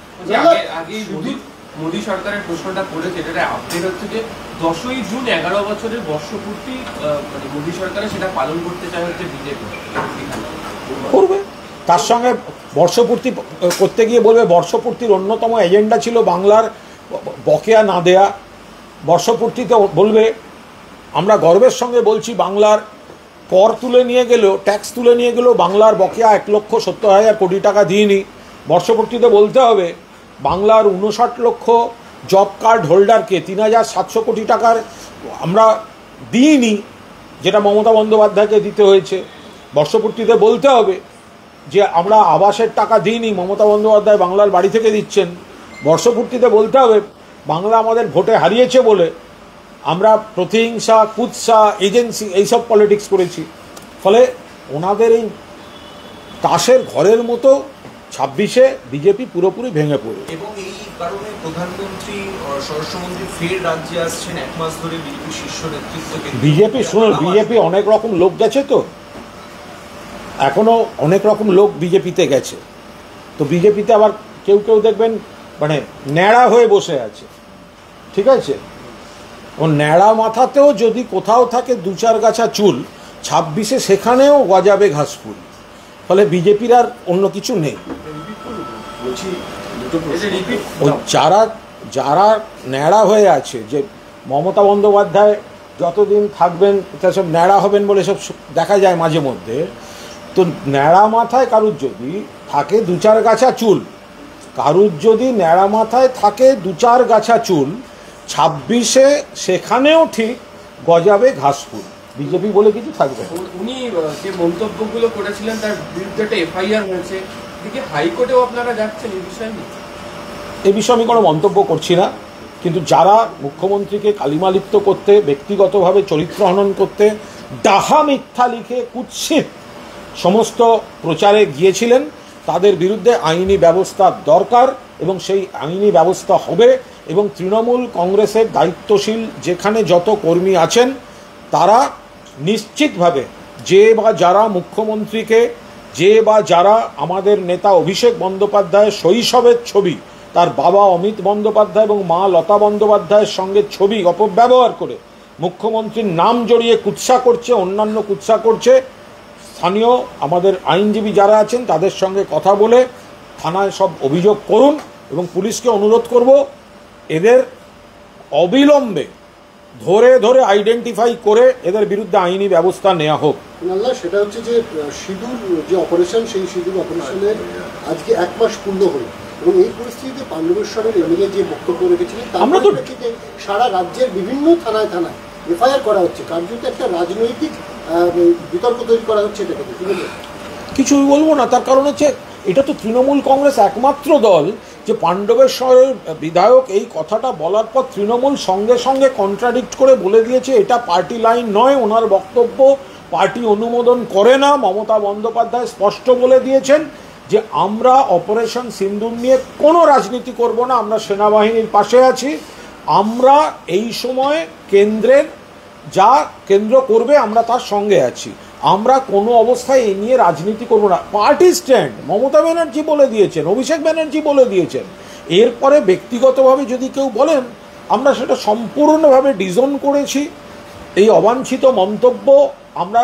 মোদী সরকারের প্রশ্নটা করেছে, এটা আপডেট হচ্ছে যে 10ই জুন 11 বছরের বর্ষপূর্তি মোদী সরকারের সেটা পালন করতে চায় হচ্ছে বিজেপি, করবে। তার সঙ্গে বর্ষপূর্তি করতে গিয়ে বলবে বর্ষপূর্তির অন্যতম এজেন্ডা ছিল বাংলার বকেয়া না দেয়া। বর্ষপূর্তিতে বলবে আমরা গর্বের সঙ্গে বলছি বাংলার কর তুলে নিয়ে গেলেও, ট্যাক্স তুলে নিয়ে গেলেও বাংলার বকেয়া 1,70,000 কোটি টাকা দিইনি। বর্ষপূর্তিতে বলতে হবে বাংলার 59 লক্ষ জব কার্ড হোল্ডারকে 3,700 কোটি টাকার আমরা দিইনি, যেটা মমতা বন্দ্যোপাধ্যায়কে দিতে হয়েছে। বর্ষপূর্তিতে বলতে হবে যে আমরা আবাসের টাকা দিইনি, মমতা বন্দ্যোপাধ্যায় বাংলার বাড়ি থেকে দিচ্ছেন। বর্ষপূর্তিতে বলতে হবে বাংলা আমাদের ভোটে হারিয়েছে বলে আমরা প্রতিহিংসা, কুৎসা, এজেন্সি এইসব পলিটিক্স করেছি। ফলে ওনাদের এই তাসের ঘরের মতো 26-এ বিজেপি পুরোপুরি ভেঙে পড়ে। এবং এই কারণে প্রধানমন্ত্রী, স্বরাষ্ট্রমন্ত্রী ফের রাজ্যে আসছেন 1 মাস ধরে বিজেপি শীর্ষ নেতৃত্বকে। বিজেপি অনেক রকম লোক গেছে, তো এখনো অনেক রকম লোক বিজেপিতে গেছে। তো বিজেপিতে আবার কেউ কেউ দেখবেন ন্যাড়া হয়ে বসে আছে, ঠিক আছে? ও ন্যাড়া মাথাতেও যদি কোথাও থাকে 2-4 গাছা চুল, 26-এ সেখানেও গজাবে ঘাসফুল। ফলে বিজেপির আর অন্য কিছু নেই। যারা ন্যাড়া হয়ে আছে, যে মমতা বন্দ্যোপাধ্যায় যতদিন থাকবেন সব ন্যাড়া হবেন বলে সব দেখা যায় মাঝে মধ্যে, তো ন্যাড়া মাথায় কারুর যদি থাকে 2-4 গাছা চুল, কারুর যদি ন্যাড়া মাথায় থাকে 2-4 গাছা চুল, 26-এ সেখানেও ঠিক গজাবে ঘাসফুল। বিজেপি বলে কিছু থাকবে। উনি যে মন্তব্যগুলো করেছিলেন তার বিরুদ্ধে একটা এফআইআর হয়েছে, এদিকে হাইকোর্টেও আপনারা যাচ্ছেন এই বিষয়ে? এই বিষয়ে আমি কোনো মন্তব্য করছি না, কিন্তু যারা মুখ্যমন্ত্রীকে কালিমালিপ্ত করতে, ব্যক্তিগতভাবে চরিত্র হনন করতে, ডাহা মিথ্যা লিখে কুৎসিত সমস্ত প্রচারে গিয়েছিলেন, তাদের বিরুদ্ধে আইনি ব্যবস্থা দরকার এবং সেই আইনি ব্যবস্থা হবে। এবং তৃণমূল কংগ্রেসের দায়িত্বশীল যেখানে যত কর্মী আছেন তারা নিশ্চিতভাবে যে বা যারা মুখ্যমন্ত্রীকে, যে বা যারা আমাদের নেতা অভিষেক বন্দ্যোপাধ্যায়ের শৈশবের ছবি, তার বাবা অমিত বন্দ্যোপাধ্যায় এবং মা লতা বন্দ্যোপাধ্যায়ের সঙ্গে ছবি অপব্যবহার করে মুখ্যমন্ত্রীর নাম জড়িয়ে কুৎসা করছে, অন্যান্য কুৎসা করছে, স্থানীয় আমাদের আইনজীবী যারা আছেন তাদের সঙ্গে কথা বলে থানায় সব অভিযোগ করুন এবং পুলিশকে অনুরোধ করব এদের অবিলম্বে ধরে ধরে আইডেন্টিফাই করে এদের বিরুদ্ধে আইনি ব্যবস্থা নেওয়া হোক। সেটা হচ্ছে যে সিঁদুর যে অপারেশন, সেই সিঁদুর অপারেশনের আজকে 1 মাস পূর্ণ হলো এবং এই পরিস্থিতিতে পাণ্ডবেশ্বরের এমএলএ যে বক্তব্য রেখেছিলেন আমরা তো সারা রাজ্যের বিভিন্ন থানায় থানায় এফআইআর করা হচ্ছে, কার্যত একটা রাজনৈতিক বিতর্ক তৈরি করা হচ্ছে। এটাকে কি বলবেন? কিছুই বলবো না, তার কারণ হচ্ছে এটা তো তৃণমূল কংগ্রেস একমাত্র দল যে পাণ্ডবেশ্বরের বিধায়ক এই কথাটা বলার পর তৃণমূল সঙ্গে সঙ্গে কন্ট্রাডিক্ট করে বলে দিয়েছে এটা পার্টি লাইন নয়, ওনার বক্তব্য পার্টি অনুমোদন করে না। মমতা বন্দ্যোপাধ্যায় স্পষ্ট বলে দিয়েছেন যে আমরা অপারেশন সিন্দুর নিয়ে কোনো রাজনীতি করব না, আমরা সেনাবাহিনীর পাশে আছি, আমরা এই সময় কেন্দ্রের যা কেন্দ্র করবে আমরা তার সঙ্গে আছি, আমরা কোনো অবস্থায় এই নিয়ে রাজনীতি করব না। পার্টি স্ট্যান্ড মমতা ব্যানার্জি বলে দিয়েছেন, অভিষেক ব্যানার্জি বলে দিয়েছেন। এরপরে ব্যক্তিগতভাবে যদি কেউ বলেন আমরা সেটা সম্পূর্ণভাবে ডিজোন করেছি, এই অবাঞ্ছিত মন্তব্য আমরা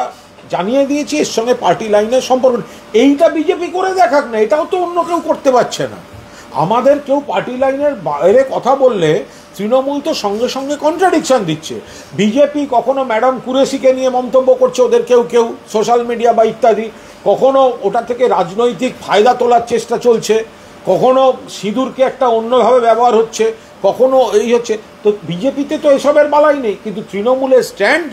জানিয়ে দিয়েছি, এর সঙ্গে পার্টি লাইনের সম্পর্ক। এইটা বিজেপি করে দেখাক না, এটাও তো অন্য কেউ করতে পারছে না। আমাদের কেউ পার্টি লাইনের বাইরে কথা বললে তৃণমূল তো সঙ্গে সঙ্গে কন্ট্রাডিকশন দিচ্ছে। বিজেপি কখনো ম্যাডাম কুরেশিকে নিয়ে মন্তব্য করছে, ওদের কেউ কেউ সোশ্যাল মিডিয়া বা ইত্যাদি, কখনো ওটা থেকে রাজনৈতিক ফায়দা তোলার চেষ্টা চলছে, কখনো সিঁদুরকে একটা অন্যভাবে ব্যবহার হচ্ছে, কখনো এই হচ্ছে। তো বিজেপিতে তো এসবের বালাই নেই, কিন্তু তৃণমূলের স্ট্যান্ড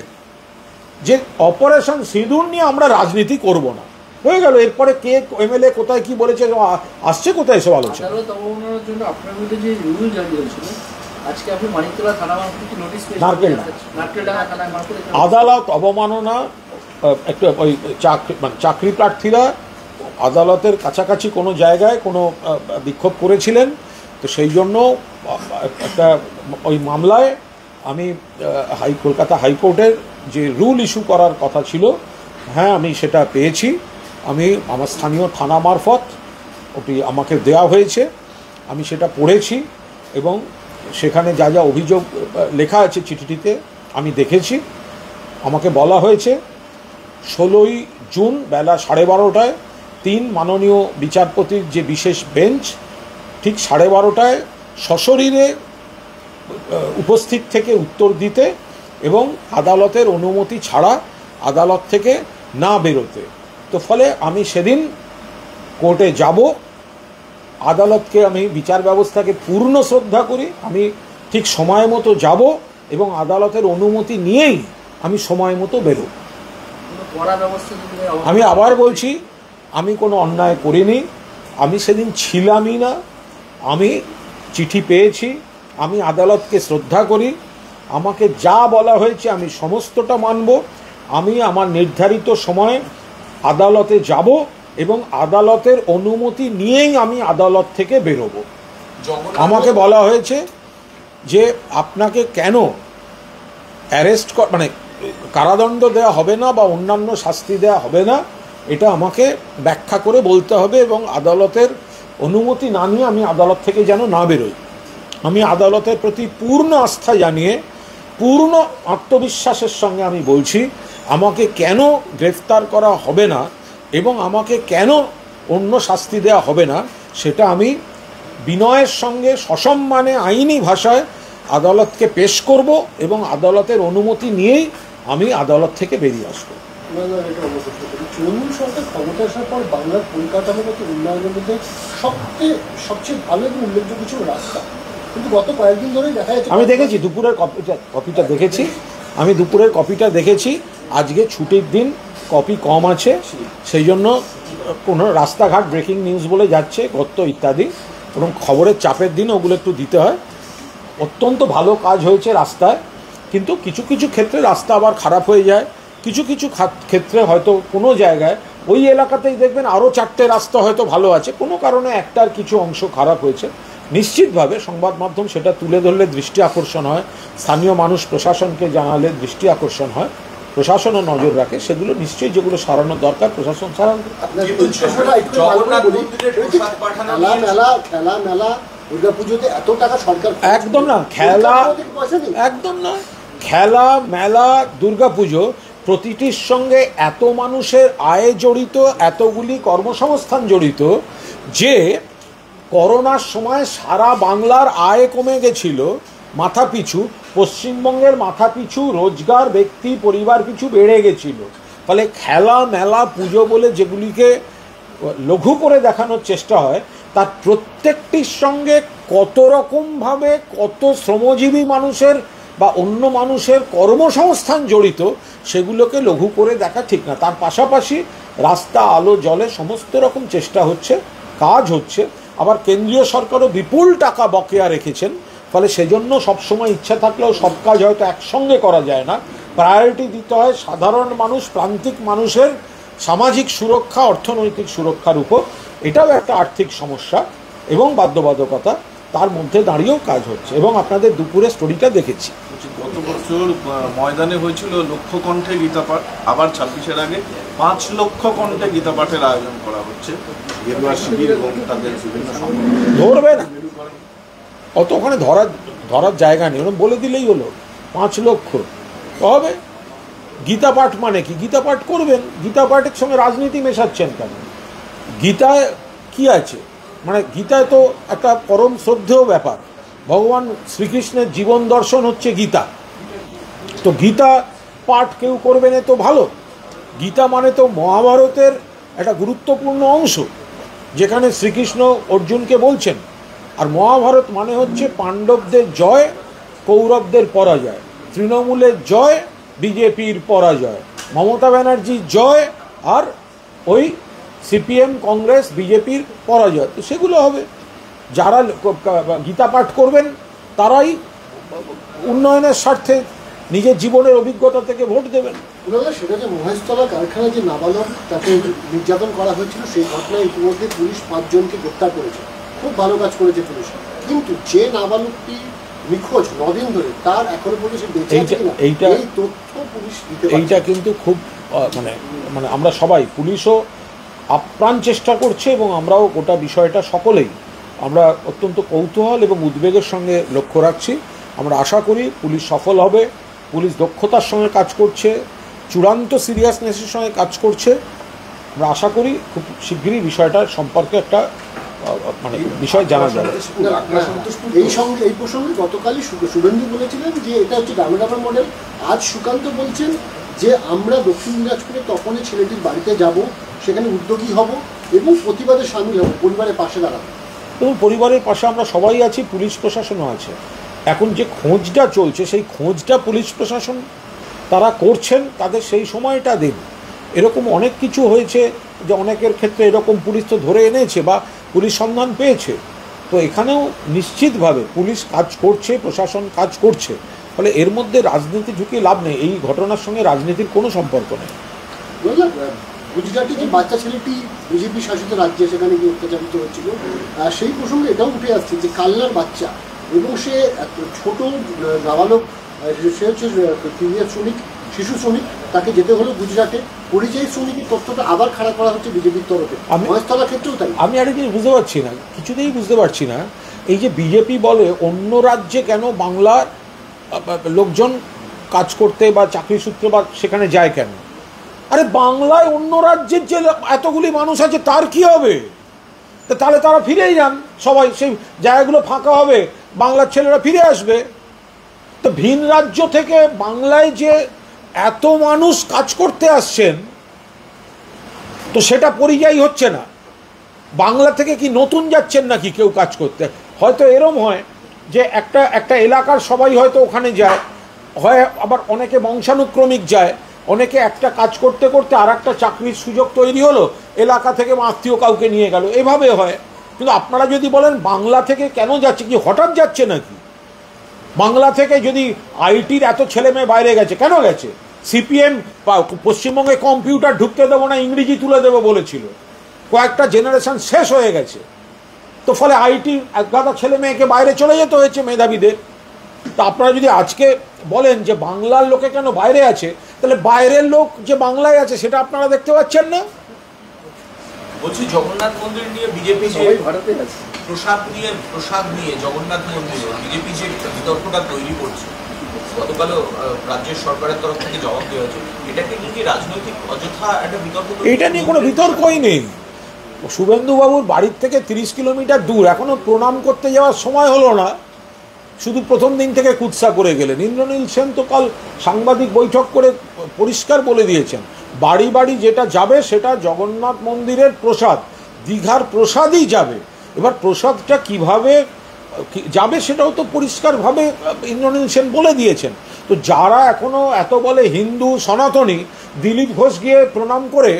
যে অপারেশন সিঁদুর নিয়ে আমরা রাজনীতি করব না, হয়ে গেল। এরপরে কে এমএলএ কোথায় কি বলেছে আসছে কোথায় এসব আলোচনা। আপনার মধ্যে যে রুল জারি হয়েছিল আজকে আপনি মানিকতলা থানা মারফত নোটিশ পেয়েছেন, নারকেলডাঙ্গা থানা মারফত আদালত অবমাননা, একটু ওই চাকরি প্রার্থীরা আদালতের কাছাকাছি কোনো জায়গায় কোনো বিক্ষোভ করেছিলেন, তো সেই জন্য একটা ওই মামলায় আমি কলকাতা হাইকোর্টের যে রুল ইস্যু করার কথা ছিল, হ্যাঁ আমি সেটা পেয়েছি। আমি আমার স্থানীয় থানা মারফত ওটি আমাকে দেওয়া হয়েছে, আমি সেটা পড়েছি এবং সেখানে যা যা অভিযোগ লেখা আছে চিঠিটিতে আমি দেখেছি। আমাকে বলা হয়েছে 16ই জুন বেলা 12:30টায় 3 মাননীয় বিচারপতির যে বিশেষ বেঞ্চ ঠিক 12:30টায় সশরীরে উপস্থিত থেকে উত্তর দিতে এবং আদালতের অনুমতি ছাড়া আদালত থেকে না বেরোতে। তো ফলে আমি সেদিন কোর্টে যাব, আদালতকে আমি বিচার ব্যবস্থাকে পূর্ণ শ্রদ্ধা করি, আমি ঠিক সময় মতো যাব এবং আদালতের অনুমতি নিয়েই আমি সময় মতো বেরোব। আমি আবার বলছি আমি কোনো অন্যায় করিনি, আমি সেদিন ছিলামই না, আমি চিঠি পেয়েছি, আমি আদালতকে শ্রদ্ধা করি, আমাকে যা বলা হয়েছে আমি সমস্তটা মানব, আমি আমার নির্ধারিত সময়ে আদালতে যাব এবং আদালতের অনুমতি নিয়েই আমি আদালত থেকে বেরোব। আমাকে বলা হয়েছে যে আপনাকে কেন অ্যারেস্ট মানে কারাদণ্ড দেওয়া হবে না বা অন্যান্য শাস্তি দেওয়া হবে না, এটা আমাকে ব্যাখ্যা করে বলতে হবে এবং আদালতের অনুমতি না নিয়ে আমি আদালত থেকে যেন না বেরোই। আমি আদালতের প্রতি পূর্ণ আস্থা জানিয়ে পূর্ণ আত্মবিশ্বাসের সঙ্গে আমি বলছি আমাকে কেন গ্রেফতার করা হবে না এবং আমাকে কেন অন্য শাস্তি দেওয়া হবে না, সেটা আমি বিনয়ের সঙ্গে সসম্মানে আইনি ভাষায় আদালতকে পেশ করব এবং আদালতের অনুমতি নিয়েই আমি আদালত থেকে বেরিয়ে আসবো। তৃণমূল সরকার ক্ষমতা আসার পর বাংলার পরিকাঠামোগত উন্নয়নের মধ্যে সবচেয়ে ভালো এবং উল্লেখযোগ্য ছিল রাস্তা, কিন্তু গত কয়েকদিন ধরেই দেখা যাচ্ছে। আমি দেখেছি দুপুরের কপিটা দেখেছি, আমি দুপুরের কপিটা দেখেছি, আজকে ছুটির দিন কপি কম আছে, সেই জন্য কোনো রাস্তাঘাট ব্রেকিং নিউজ বলে যাচ্ছে গর্ত ইত্যাদি, এবং খবরের চাপের দিন ওগুলো একটু দিতে হয়। অত্যন্ত ভালো কাজ হয়েছে রাস্তায়, কিন্তু কিছু কিছু ক্ষেত্রে রাস্তা আবার খারাপ হয়ে যায়, কিছু কিছু ক্ষেত্রে হয়তো কোনো জায়গায় ওই এলাকাতেই দেখবেন আরও 4টে রাস্তা হয়তো ভালো আছে, কোনো কারণে একটার কিছু অংশ খারাপ হয়েছে। নিশ্চিতভাবে সংবাদ মাধ্যম সেটা তুলে ধরলে দৃষ্টি আকর্ষণ হয়, স্থানীয় মানুষ প্রশাসনকে জানালে দৃষ্টি আকর্ষণ হয়, প্রশাসনও নজর রাখে, সেগুলো নিশ্চয়ই যেগুলো সারানোর দরকার প্রশাসন সারাবে। জগন্নাথ মন্দিরের প্রসাদ পাঠানো খেলা মেলা দুর্গাপুজোতে এত টাকা সরকার একদম না, একদম না, খেলা মেলা দুর্গাপুজো প্রতিটির সঙ্গে এত মানুষের আয় জড়িত, এতগুলি কর্মসংস্থান জড়িত যে করোনার সময় সারা বাংলার আয় কমে গেছিল মাথাপিছু, পশ্চিমবঙ্গের মাথাপিছু রোজগার ব্যক্তি পরিবার পিছু বেড়ে গেছিল। ফলে খেলা মেলা পুজো বলে যেগুলিকে লঘু করে দেখানোর চেষ্টা হয় তার প্রত্যেকটির সঙ্গে কত রকমভাবে কত শ্রমজীবী মানুষের বা অন্য মানুষের কর্মসংস্থান জড়িত সেগুলোকে লঘু করে দেখা ঠিক না। তার পাশাপাশি রাস্তা আলো জলে সমস্ত রকম চেষ্টা হচ্ছে, কাজ হচ্ছে। আবার কেন্দ্রীয় সরকারও বিপুল টাকা বকেয়া রেখেছেন, ফলে সেজন্য সবসময় ইচ্ছা থাকলেও সব কাজ হয়তো একসঙ্গে করা যায় না। প্রায়োরিটি দিতে হয় সাধারণ মানুষ, প্রান্তিক মানুষের সামাজিক সুরক্ষা, অর্থনৈতিক সুরক্ষার উপর। এটাও একটা আর্থিক সমস্যা এবং বাধ্যবাধকতা, তার মধ্যে দাঁড়িয়েও কাজ হচ্ছে। এবং আপনাদের দুপুরে স্টোরিটা দেখেছি, গত বছর ময়দানে হয়েছিল লক্ষ কণ্ঠে গীতা পাঠ, আবার 26-এর আগে 5 লক্ষ কণ্ঠে গীতা পাঠের আয়োজন করা হচ্ছে। গেরুয়া শিবির এবং তাদের বিভিন্ন ধরবে না অত, ওখানে ধরার জায়গা নেই, ওরা বলে দিলেই হলো 5 লক্ষ হবে। গীতা পাঠ মানে কি? গীতা পাঠ করবেন, গীতা পাঠের সঙ্গে রাজনীতি মেশাচ্ছেন কেন? গীতায় কি আছে? মানে গীতায় তো একটা পরম শ্রদ্ধেয় ব্যাপার, ভগবান শ্রীকৃষ্ণের জীবন দর্শন হচ্ছে গীতা। তো গীতা পাঠ কেউ করবে না তো ভালো? গীতা মানে তো মহাভারতের একটা গুরুত্বপূর্ণ অংশ, যেখানে শ্রীকৃষ্ণ অর্জুনকে বলছেন। আর মহাভারত মানে হচ্ছে পাণ্ডবদের জয়, কৌরবদের পরাজয়, তৃণমূলের জয়, বিজেপির পরাজয়, মমতা ব্যানার্জির জয়, আর ওই সিপিএম কংগ্রেস বিজেপির পরাজয়। তো সেগুলো হবে। যারা গীতা পাঠ করবেন তারাই উন্নয়নের স্বার্থে নিজের জীবনের অভিজ্ঞতা থেকে ভোট দেবেন। সেটা যে মহেশতলা কারখানায় যে নাবালক তাকে নির্যাতন করা হয়েছিল, সেই ঘটনায় ইতিমধ্যে পুলিশ 5 জনকে গ্রেপ্তার করেছে। খুব ভালো কাজ করেছে পুলিশ। কিন্তু যে নাবালকটি নিখোঁজ 9 দিন ধরে, তার এখনো পর্যন্ত বেঁচে আছে কিনা এই তথ্য পুলিশ দিতে পারছে। এইটা কিন্তু খুব মানে আমরা সবাই, পুলিশও আপ্রাণ চেষ্টা করছে এবং আমরাও গোটা বিষয়টা সকলেই আমরা অত্যন্ত কৌতূহল এবং উদ্বেগের সঙ্গে লক্ষ্য রাখছি। আমরা আশা করি পুলিশ সফল হবে, পুলিশ দক্ষতার সঙ্গে কাজ করছে, চূড়ান্ত সিরিয়াসনেসের সঙ্গে কাজ করছে। আমরা আশা করি খুব শীঘ্রই বিষয়টার সম্পর্কে একটা মানে বিষয় জানা যাবে। এই প্রসঙ্গে গতকালই শুভেন্দু বলেছিলেন যে এটা হচ্ছে ডামেডামের মডেল। আজ সুকান্ত বলছেন যে আমরা দক্ষিণ দিনাজপুরে তখনই ছেলেটির বাড়িতে যাব, সেখানে উদ্যোগী হব এবং প্রতিবাদে সামিল হব, পরিবারের পাশে দাঁড়াবো। এবং পরিবারের পাশে আমরা সবাই আছি, পুলিশ প্রশাসনও আছে। এখন যে খোঁজটা চলছে সেই খোঁজটা পুলিশ প্রশাসন তারা করছেন, তাদের সেই সময়টা দিন। এরকম অনেক কিছু হয়েছে যে অনেকের ক্ষেত্রে এরকম পুলিশ তো ধরে এনেছে বা পুলিশ সন্ধান পেয়েছে। তো এখানেও নিশ্চিতভাবে পুলিশ কাজ করছে, প্রশাসন কাজ করছে। ফলে এর মধ্যে রাজনীতি ঢুকিয়ে লাভ নেই, এই ঘটনার সঙ্গে রাজনীতির কোনো সম্পর্ক নেই। গুজরাটে যে বাচ্চা ছেলেটি বিজেপি শাসিত রাজ্যে সেখানে গিয়ে অত্যাচারিত হচ্ছিল, সেই প্রসঙ্গে এটাও উঠে আসছে যে কাল্লার বাচ্চা এবং সে ছোট নাবালক, সে হচ্ছে শ্রমিক, শিশু শ্রমিক, তাকে যেতে হলো গুজরাটে। পরিযায়ী শ্রমিকের তথ্যটা আবার খাড়া করা হচ্ছে বিজেপির তরফে, মহেশতলার ক্ষেত্রেও তাই। আমি আরেক জিনিস বুঝতে পারছি না, কিছুতেই বুঝতে পারছি না, এই যে বিজেপি বলে অন্য রাজ্যে কেন বাংলার লোকজন কাজ করতে বা চাকরি সূত্রে বা সেখানে যায় কেন? আরে বাংলায় অন্য রাজ্যের যে এতগুলি মানুষ আছে তার কি হবে? তাহলে তারা ফিরেই যান সবাই, সেই জায়গাগুলো ফাঁকা হবে, বাংলার ছেলেরা ফিরে আসবে। তো ভিন রাজ্য থেকে বাংলায় যে এত মানুষ কাজ করতে আসছেন, তো সেটা পরিযায়ী হচ্ছে না। বাংলা থেকে কি নতুন যাচ্ছেন নাকি কেউ কাজ করতে? হয়তো এরম হয় যে একটা এলাকার সবাই হয়তো ওখানে যায়, হয় আবার অনেকে বংশানুক্রমিক যায়, অনেকে একটা কাজ করতে করতে আর একটা চাকরির সুযোগ তৈরি হলো, এলাকা থেকে আত্মীয় কাউকে নিয়ে গেল, এভাবে হয়। কিন্তু আপনারা যদি বলেন বাংলা থেকে কেন যাচ্ছে, কি হঠাৎ যাচ্ছে নাকি? বাংলা থেকে যদি আইটির এত ছেলে মেয়ে বাইরে গেছে, কেন গেছে? সিপিএম পশ্চিমবঙ্গে কম্পিউটার ঢুকতে দেবো না, ইংরেজি তুলে দেবো বলেছিল, কয়েকটা জেনারেশন শেষ হয়ে গেছে। তো ফলে আইটি এক গাদা ছেলে মেয়েকে বাইরে চলে যেতে হয়েছে মেধাবীদের। তা আপনারা যদি আজকে বলেন যে বাংলার লোকে কেন বাইরে আছে, তাহলে বাইরের লোক যে বাংলায় আছে সেটা আপনারা দেখতে পাচ্ছেন না? বলছি জগন্নাথ মন্দির নিয়ে বিজেপি যে সবাই ভারতে আছে। প্রসাদ নিয়ে জগন্নাথ মন্দিরে বিজেপি যে বিতর্কটা তৈরি করছে, গতকালও রাজ্যের সরকারের তরফ থেকে জবাব দেওয়া হয়েছে, এটাকে নিয়ে কি রাজনৈতিক অযথা একটা বিতর্ক? এটা নিয়ে কোনো বিতর্কই নেই। শুভেন্দুবাবুর বাড়ির থেকে 30 কিলোমিটার দূর, এখনো প্রণাম করতে যাওয়ার সময় হলো না, শুধু প্রথম দিন থেকে কুৎসা করে গেলেন। ইন্দ্রনীল সেন তো কাল সাংবাদিক বৈঠক করে পরিষ্কার বলে দিয়েছেন, বাড়ি বাড়ি যেটা যাবে সেটা জগন্নাথ মন্দিরের প্রসাদ, দীঘার প্রসাদই যাবে। এবার প্রসাদটা কিভাবে যাবে সেটাও তো পরিষ্কারভাবে ইন্দ্রনীল সেন বলে দিয়েছেন। তো যারা এখনো এত বলে হিন্দু সনাতনী, দিলীপ ঘোষ গিয়ে প্রণাম করে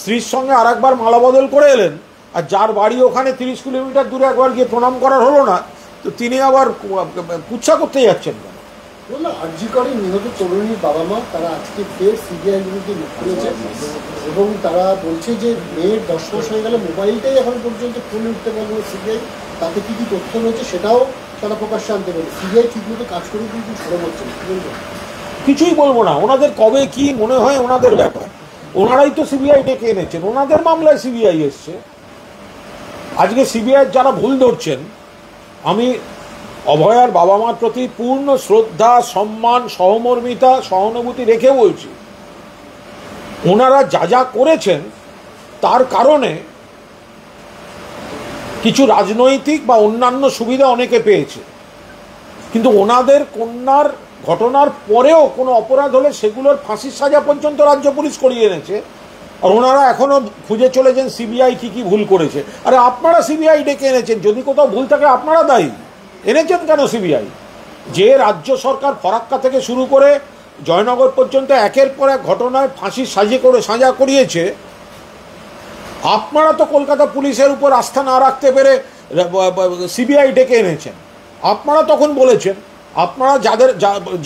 স্ত্রীর সঙ্গে আর একবার মালা বদল করে এলেন, আর যার বাড়ি ওখানে 30 কিলোমিটার দূরে একবার গিয়ে প্রণাম করার হলো না, তো তিনি আবার কুৎসা করতে যাচ্ছেন কেন? বললাম আরজি করে নিহত তরুণীর বাবা মা তারা আজকে ফের সিবিআই বিরুদ্ধে মুখ খুলেছে এবং তারা বলছে যে মেয়ের 10 মাস হয়ে গেলে মোবাইলটাই এখন পর্যন্ত খুলে উঠতে পারবে সিবিআই, তাতে কী কী তথ্য রয়েছে সেটাও তারা প্রকাশ্যে আনতে পারে। সিবিআই ঠিকমতো কাজ করে কিন্তু সরব হচ্ছে না। কিছুই বলবো না, ওনাদের কবে কি মনে হয় ওনাদের ব্যাপার। ওনারাই তো সিবিআই ডেকে এনেছেন, ওনাদের মামলায় সিবিআই এসছে। আজকে সিবিআই যারা ভুল ধরছেন, আমি অভয়ার বাবা মার প্রতি পূর্ণ শ্রদ্ধা, সম্মান, সহমর্মিতা, সহানুভূতি রেখে বলছি, ওনারা যা যা করেছেন তার কারণে কিছু রাজনৈতিক বা অন্যান্য সুবিধা অনেকে পেয়েছে, কিন্তু ওনাদের কন্যার ঘটনার পরেও কোনো অপরাধ হলে সেগুলোর ফাঁসির সাজা পর্যন্ত রাজ্য পুলিশ করিয়ে এনেছে। আর ওনারা এখনো খুঁজে চলেছেন সিবিআই কি কি ভুল করেছে। আরে আপনারা সিবিআই ডেকে এনেছেন, যদি কোথাও ভুল থাকে আপনারা দায়ী। এনেছেন কেন সিবিআই? যে রাজ্য সরকার ফরাক্কা থেকে শুরু করে জয়নগর পর্যন্ত একের পর এক ঘটনায় ফাঁসির সাজা করিয়েছে, আপনারা তো কলকাতা পুলিশের উপর আস্থা না রাখতে পেরে সিবিআই ডেকে এনেছেন। আপনারা তখন বলেছেন, আপনারা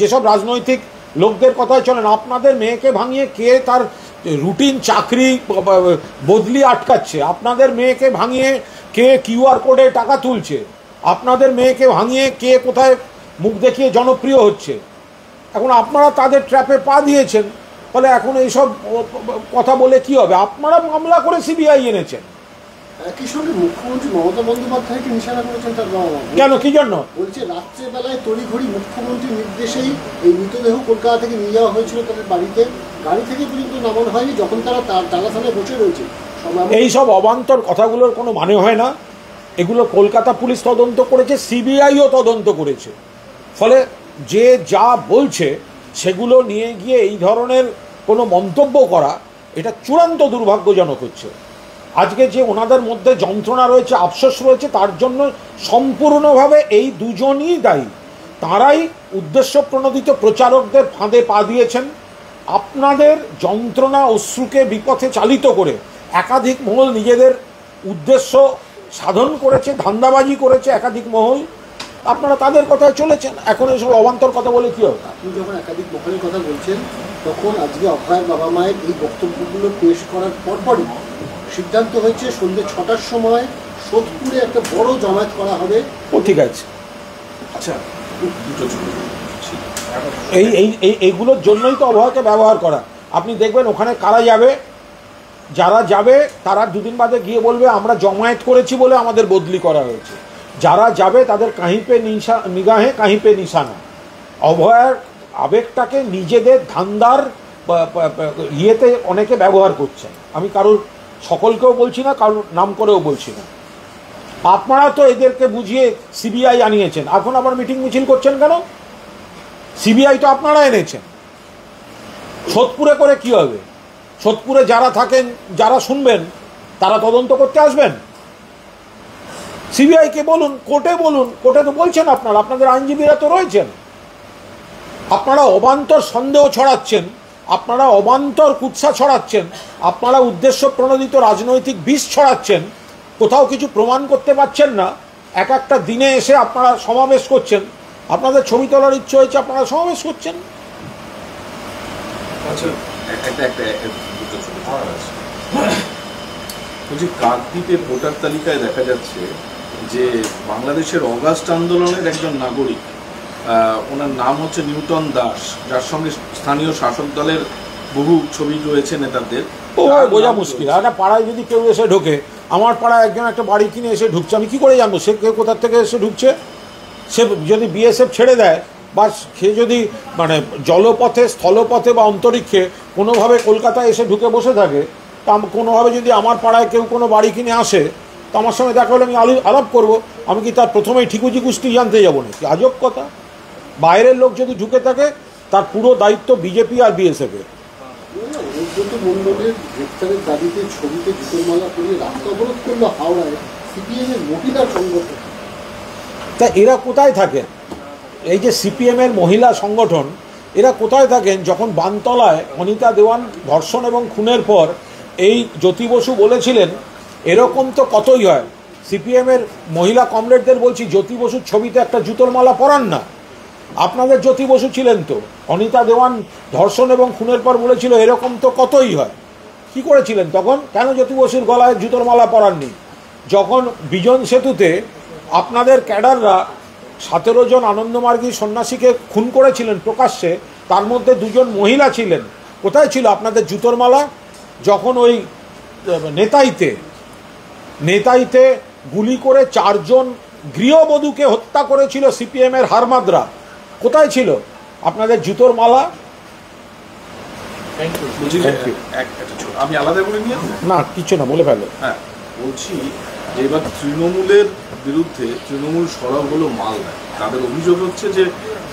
যেসব রাজনৈতিক লোকদের কথায় চলেন, আপনাদের মেয়েকে ভাঙিয়ে কে তার রুটিন চাকরি বদলি আটকাচ্ছে, আপনাদের মেয়েকে ভাঙিয়ে কে কিউআর কোডে টাকা তুলছে, আপনাদের মেয়েকে ভাঙিয়ে কে কোথায় মুখ দেখিয়ে জনপ্রিয় হচ্ছে, এখন আপনারা তাদের ট্র্যাপে পা দিয়েছেন। ফলে এখন এইসব কথা বলে কি হবে? আপনারা মামলা করে সিবিআই এনেছেন। একই সঙ্গে মুখ্যমন্ত্রী মমতা বন্দ্যোপাধ্যায়কে নিশানা করেছেন তার বাবা মা। কেন, কি জন্য? বলছে রাত্রেবেলায় তড়িঘড়ি মুখ্যমন্ত্রীর নির্দেশেই এই মৃতদেহ কলকাতা থেকে নিয়ে যাওয়া হয়েছিল তাদের বাড়িতে, গাড়ি থেকে পর্যন্ত নামানো হয়নি যখন তারা টালাথানায় বসে রয়েছে। এইসব অবান্তর কথাগুলোর কোনো মানে হয় না। এগুলো কলকাতা পুলিশ তদন্ত করেছে, সিবিআইও তদন্ত করেছে। ফলে যে যা বলছে সেগুলো নিয়ে গিয়ে এই ধরনের কোনো মন্তব্য করা, এটা চূড়ান্ত দুর্ভাগ্যজনক হচ্ছে। আজকে যে ওনাদের মধ্যে যন্ত্রণা রয়েছে, আফসোস রয়েছে, তার জন্য সম্পূর্ণভাবে এই দুজনই দায়ী। তারাই উদ্দেশ্য প্রণোদিত প্রচারকদের ফাঁদে পা দিয়েছেন। আপনাদের যন্ত্রণা অশ্রুকে বিপথে চালিত করে একাধিক মহল নিজেদের উদ্দেশ্য সাধন করেছে, ধান্দাবাজি করেছে একাধিক মহল। আপনারা তাদের কথায় চলেছেন। এখন এসব অবান্তর কথা বলে কি হবে? আপনি যখন একাধিক মহলের কথা বলছেন, তখন আজকে অভয়ের বাবা মায়ের এই বক্তব্যগুলো পেশ করার পরপরই সিদ্ধান্ত হয়েছে সন্ধ্যে 6টার সময় সোদপুরে একটা বড় জমায়েত করা হবে। ও ঠিক আছে। আচ্ছা, দুটো ছোট এইগুলোর জন্যই তো অভয়কে ব্যবহার করা। আপনি দেখবেন ওখানে কারা যাবে, যারা যাবে তারা দুদিন বাদে গিয়ে বলবে আমরা জমায়েত করেছি বলে আমাদের বদলি করা হয়েছে। যারা যাবে তাদের কাহিপে নিগাহে কাহিপে নিশানা। অভয়ার আবেগটাকে নিজেদের ধান্দার ইয়েতে অনেকে ব্যবহার করছেন। আমি কারোর সকলকেও বলছি না, কারোর নাম করেও বলছি না। আপনারা তো এদেরকে বুঝিয়ে সিবিআই আনিয়েছেন, এখন আবার মিটিং মিছিল করছেন কেন? সিবিআই তো আপনারা এনেছেন। সোদপুরে করে কি হবে? সোদপুরে যারা থাকেন, যারা শুনবেন, তারা তদন্ত করতে আসবেন। সিবিআইকে বলুন, কোর্টে বলুন। কোর্টে তো বলছেন আপনারা, আপনাদের আইনজীবীরা তো রয়েছেন। আপনারা অবান্তর সন্দেহ ছড়াচ্ছেন, আপনারা অবান্তর কুৎসা ছড়াচ্ছেন, আপনারা উদ্দেশ্য প্রণোদিত রাজনৈতিক বিষ ছড়াচ্ছেন। কোথাও কিছু প্রমাণ করতে পারছেন না, এক একটা দিনে এসে আপনারা সমাবেশ করছেন। আপনাদের ছবি তোলার ইচ্ছে হয়েছে, আপনারা সমাবেশ করছেন। আচ্ছা একটা দুটো ছোট ছোট আছে। বলছি কাকদ্বীপের ভোটার তালিকায় দেখা যাচ্ছে যে বাংলাদেশের অগাস্ট আন্দোলনের একজন নাগরিক, ওনার নাম হচ্ছে নিউটন দাস, যার সঙ্গে স্থানীয় শাসক দলের বহু ছবি রয়েছে নেতাদের। ও বোঝা মুশকিল। একটা পাড়ায় যদি কেউ এসে ঢোকে, আমার পাড়ায় একজন একটা বাড়ি কিনে এসে ঢুকছে, আমি কি করে জানবো সে কেউ কোথার থেকে এসে ঢুকছে? সে যদি বিএসএফ ছেড়ে দেয় বা সে যদি মানে জলপথে, স্থলপথে বা অন্তরিক্ষে কোনোভাবে কলকাতায় এসে ঢুকে বসে থাকে, তা কোনোভাবে যদি আমার পাড়ায় কেউ কোনো বাড়ি কিনে আসে, তো আমার সঙ্গে দেখা হলে আমি আলাপ করবো। আমি কি তার প্রথমেই ঠিকুজি কুষ্টি জানতে যাবো নাকি? আজব কথা। বাইরের লোক যদি ঢুকে থাকে তার পুরো দায়িত্ব বিজেপি আর বিএসএফের। অনুব্রত মণ্ডলের গ্রেপ্তারের দাবিতে ছবিতে জুতোর মালা করে রাস্তা অবরোধ করলো হাওড়ায় সিপিএমের মহিলা সংগঠন। তা এরা কোথায় থাকেন? এই যে সিপিএমের মহিলা সংগঠন, এরা কোথায় থাকেন যখন বানতলায় অনিতা দেওয়ান ধর্ষণ এবং খুনের পর এই জ্যোতি বসু বলেছিলেন এরকম তো কতই হয়। সিপিএমের মহিলা কমরেডদের বলছি, জ্যোতি বসুর ছবিতে একটা জুতোর মালা পরান না। আপনাদের জ্যোতি বসু ছিলেন তো, অনিতা দেওয়ান ধর্ষণ এবং খুনের পর বলেছিল এরকম তো কতই হয়। কি করেছিলেন তখন? কেন জ্যোতি বসুর গলায় জুতোর মালা পরাননি? যখন বিজন সেতুতে আপনাদের ক্যাডাররা 17 জন আনন্দমার্গী সন্ন্যাসীকে খুন করেছিলেন প্রকাশ্যে, তার মধ্যে 2 জন মহিলা ছিলেন, কোথায় ছিল আপনাদের জুতোর মালা? যখন ওই নেতাইতে গুলি করে 4 জন গৃহবধূকে হত্যা করেছিল সিপিএমের হারমাদরা, কোথায় ছিল আপনাদের জুতোর মালা? আমি আলাদা করে নিয়ে না, কিছু না, বলে ফেলো। হ্যাঁ, বলছি যে এবার তৃণমূলের বিরুদ্ধে তৃণমূল সরব হলো মালদায়। তাদের অভিযোগ হচ্ছে যে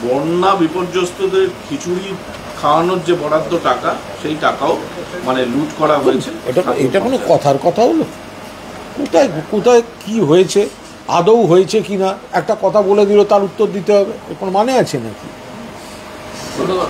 বন্যা বিপর্যস্তদের খিচুড়ি খাওয়ানোর যে বরাদ্দ টাকা, সেই টাকাও মানে লুট করা হয়েছে। এটা কোনো কথার কথা হলো? কোথায় কি হয়েছে, আদৌ হয়েছে কি না, একটা কথা বলে দিল তার উত্তর দিতে হবে, এর কোনো মানে আছে নাকি? ধন্যবাদ।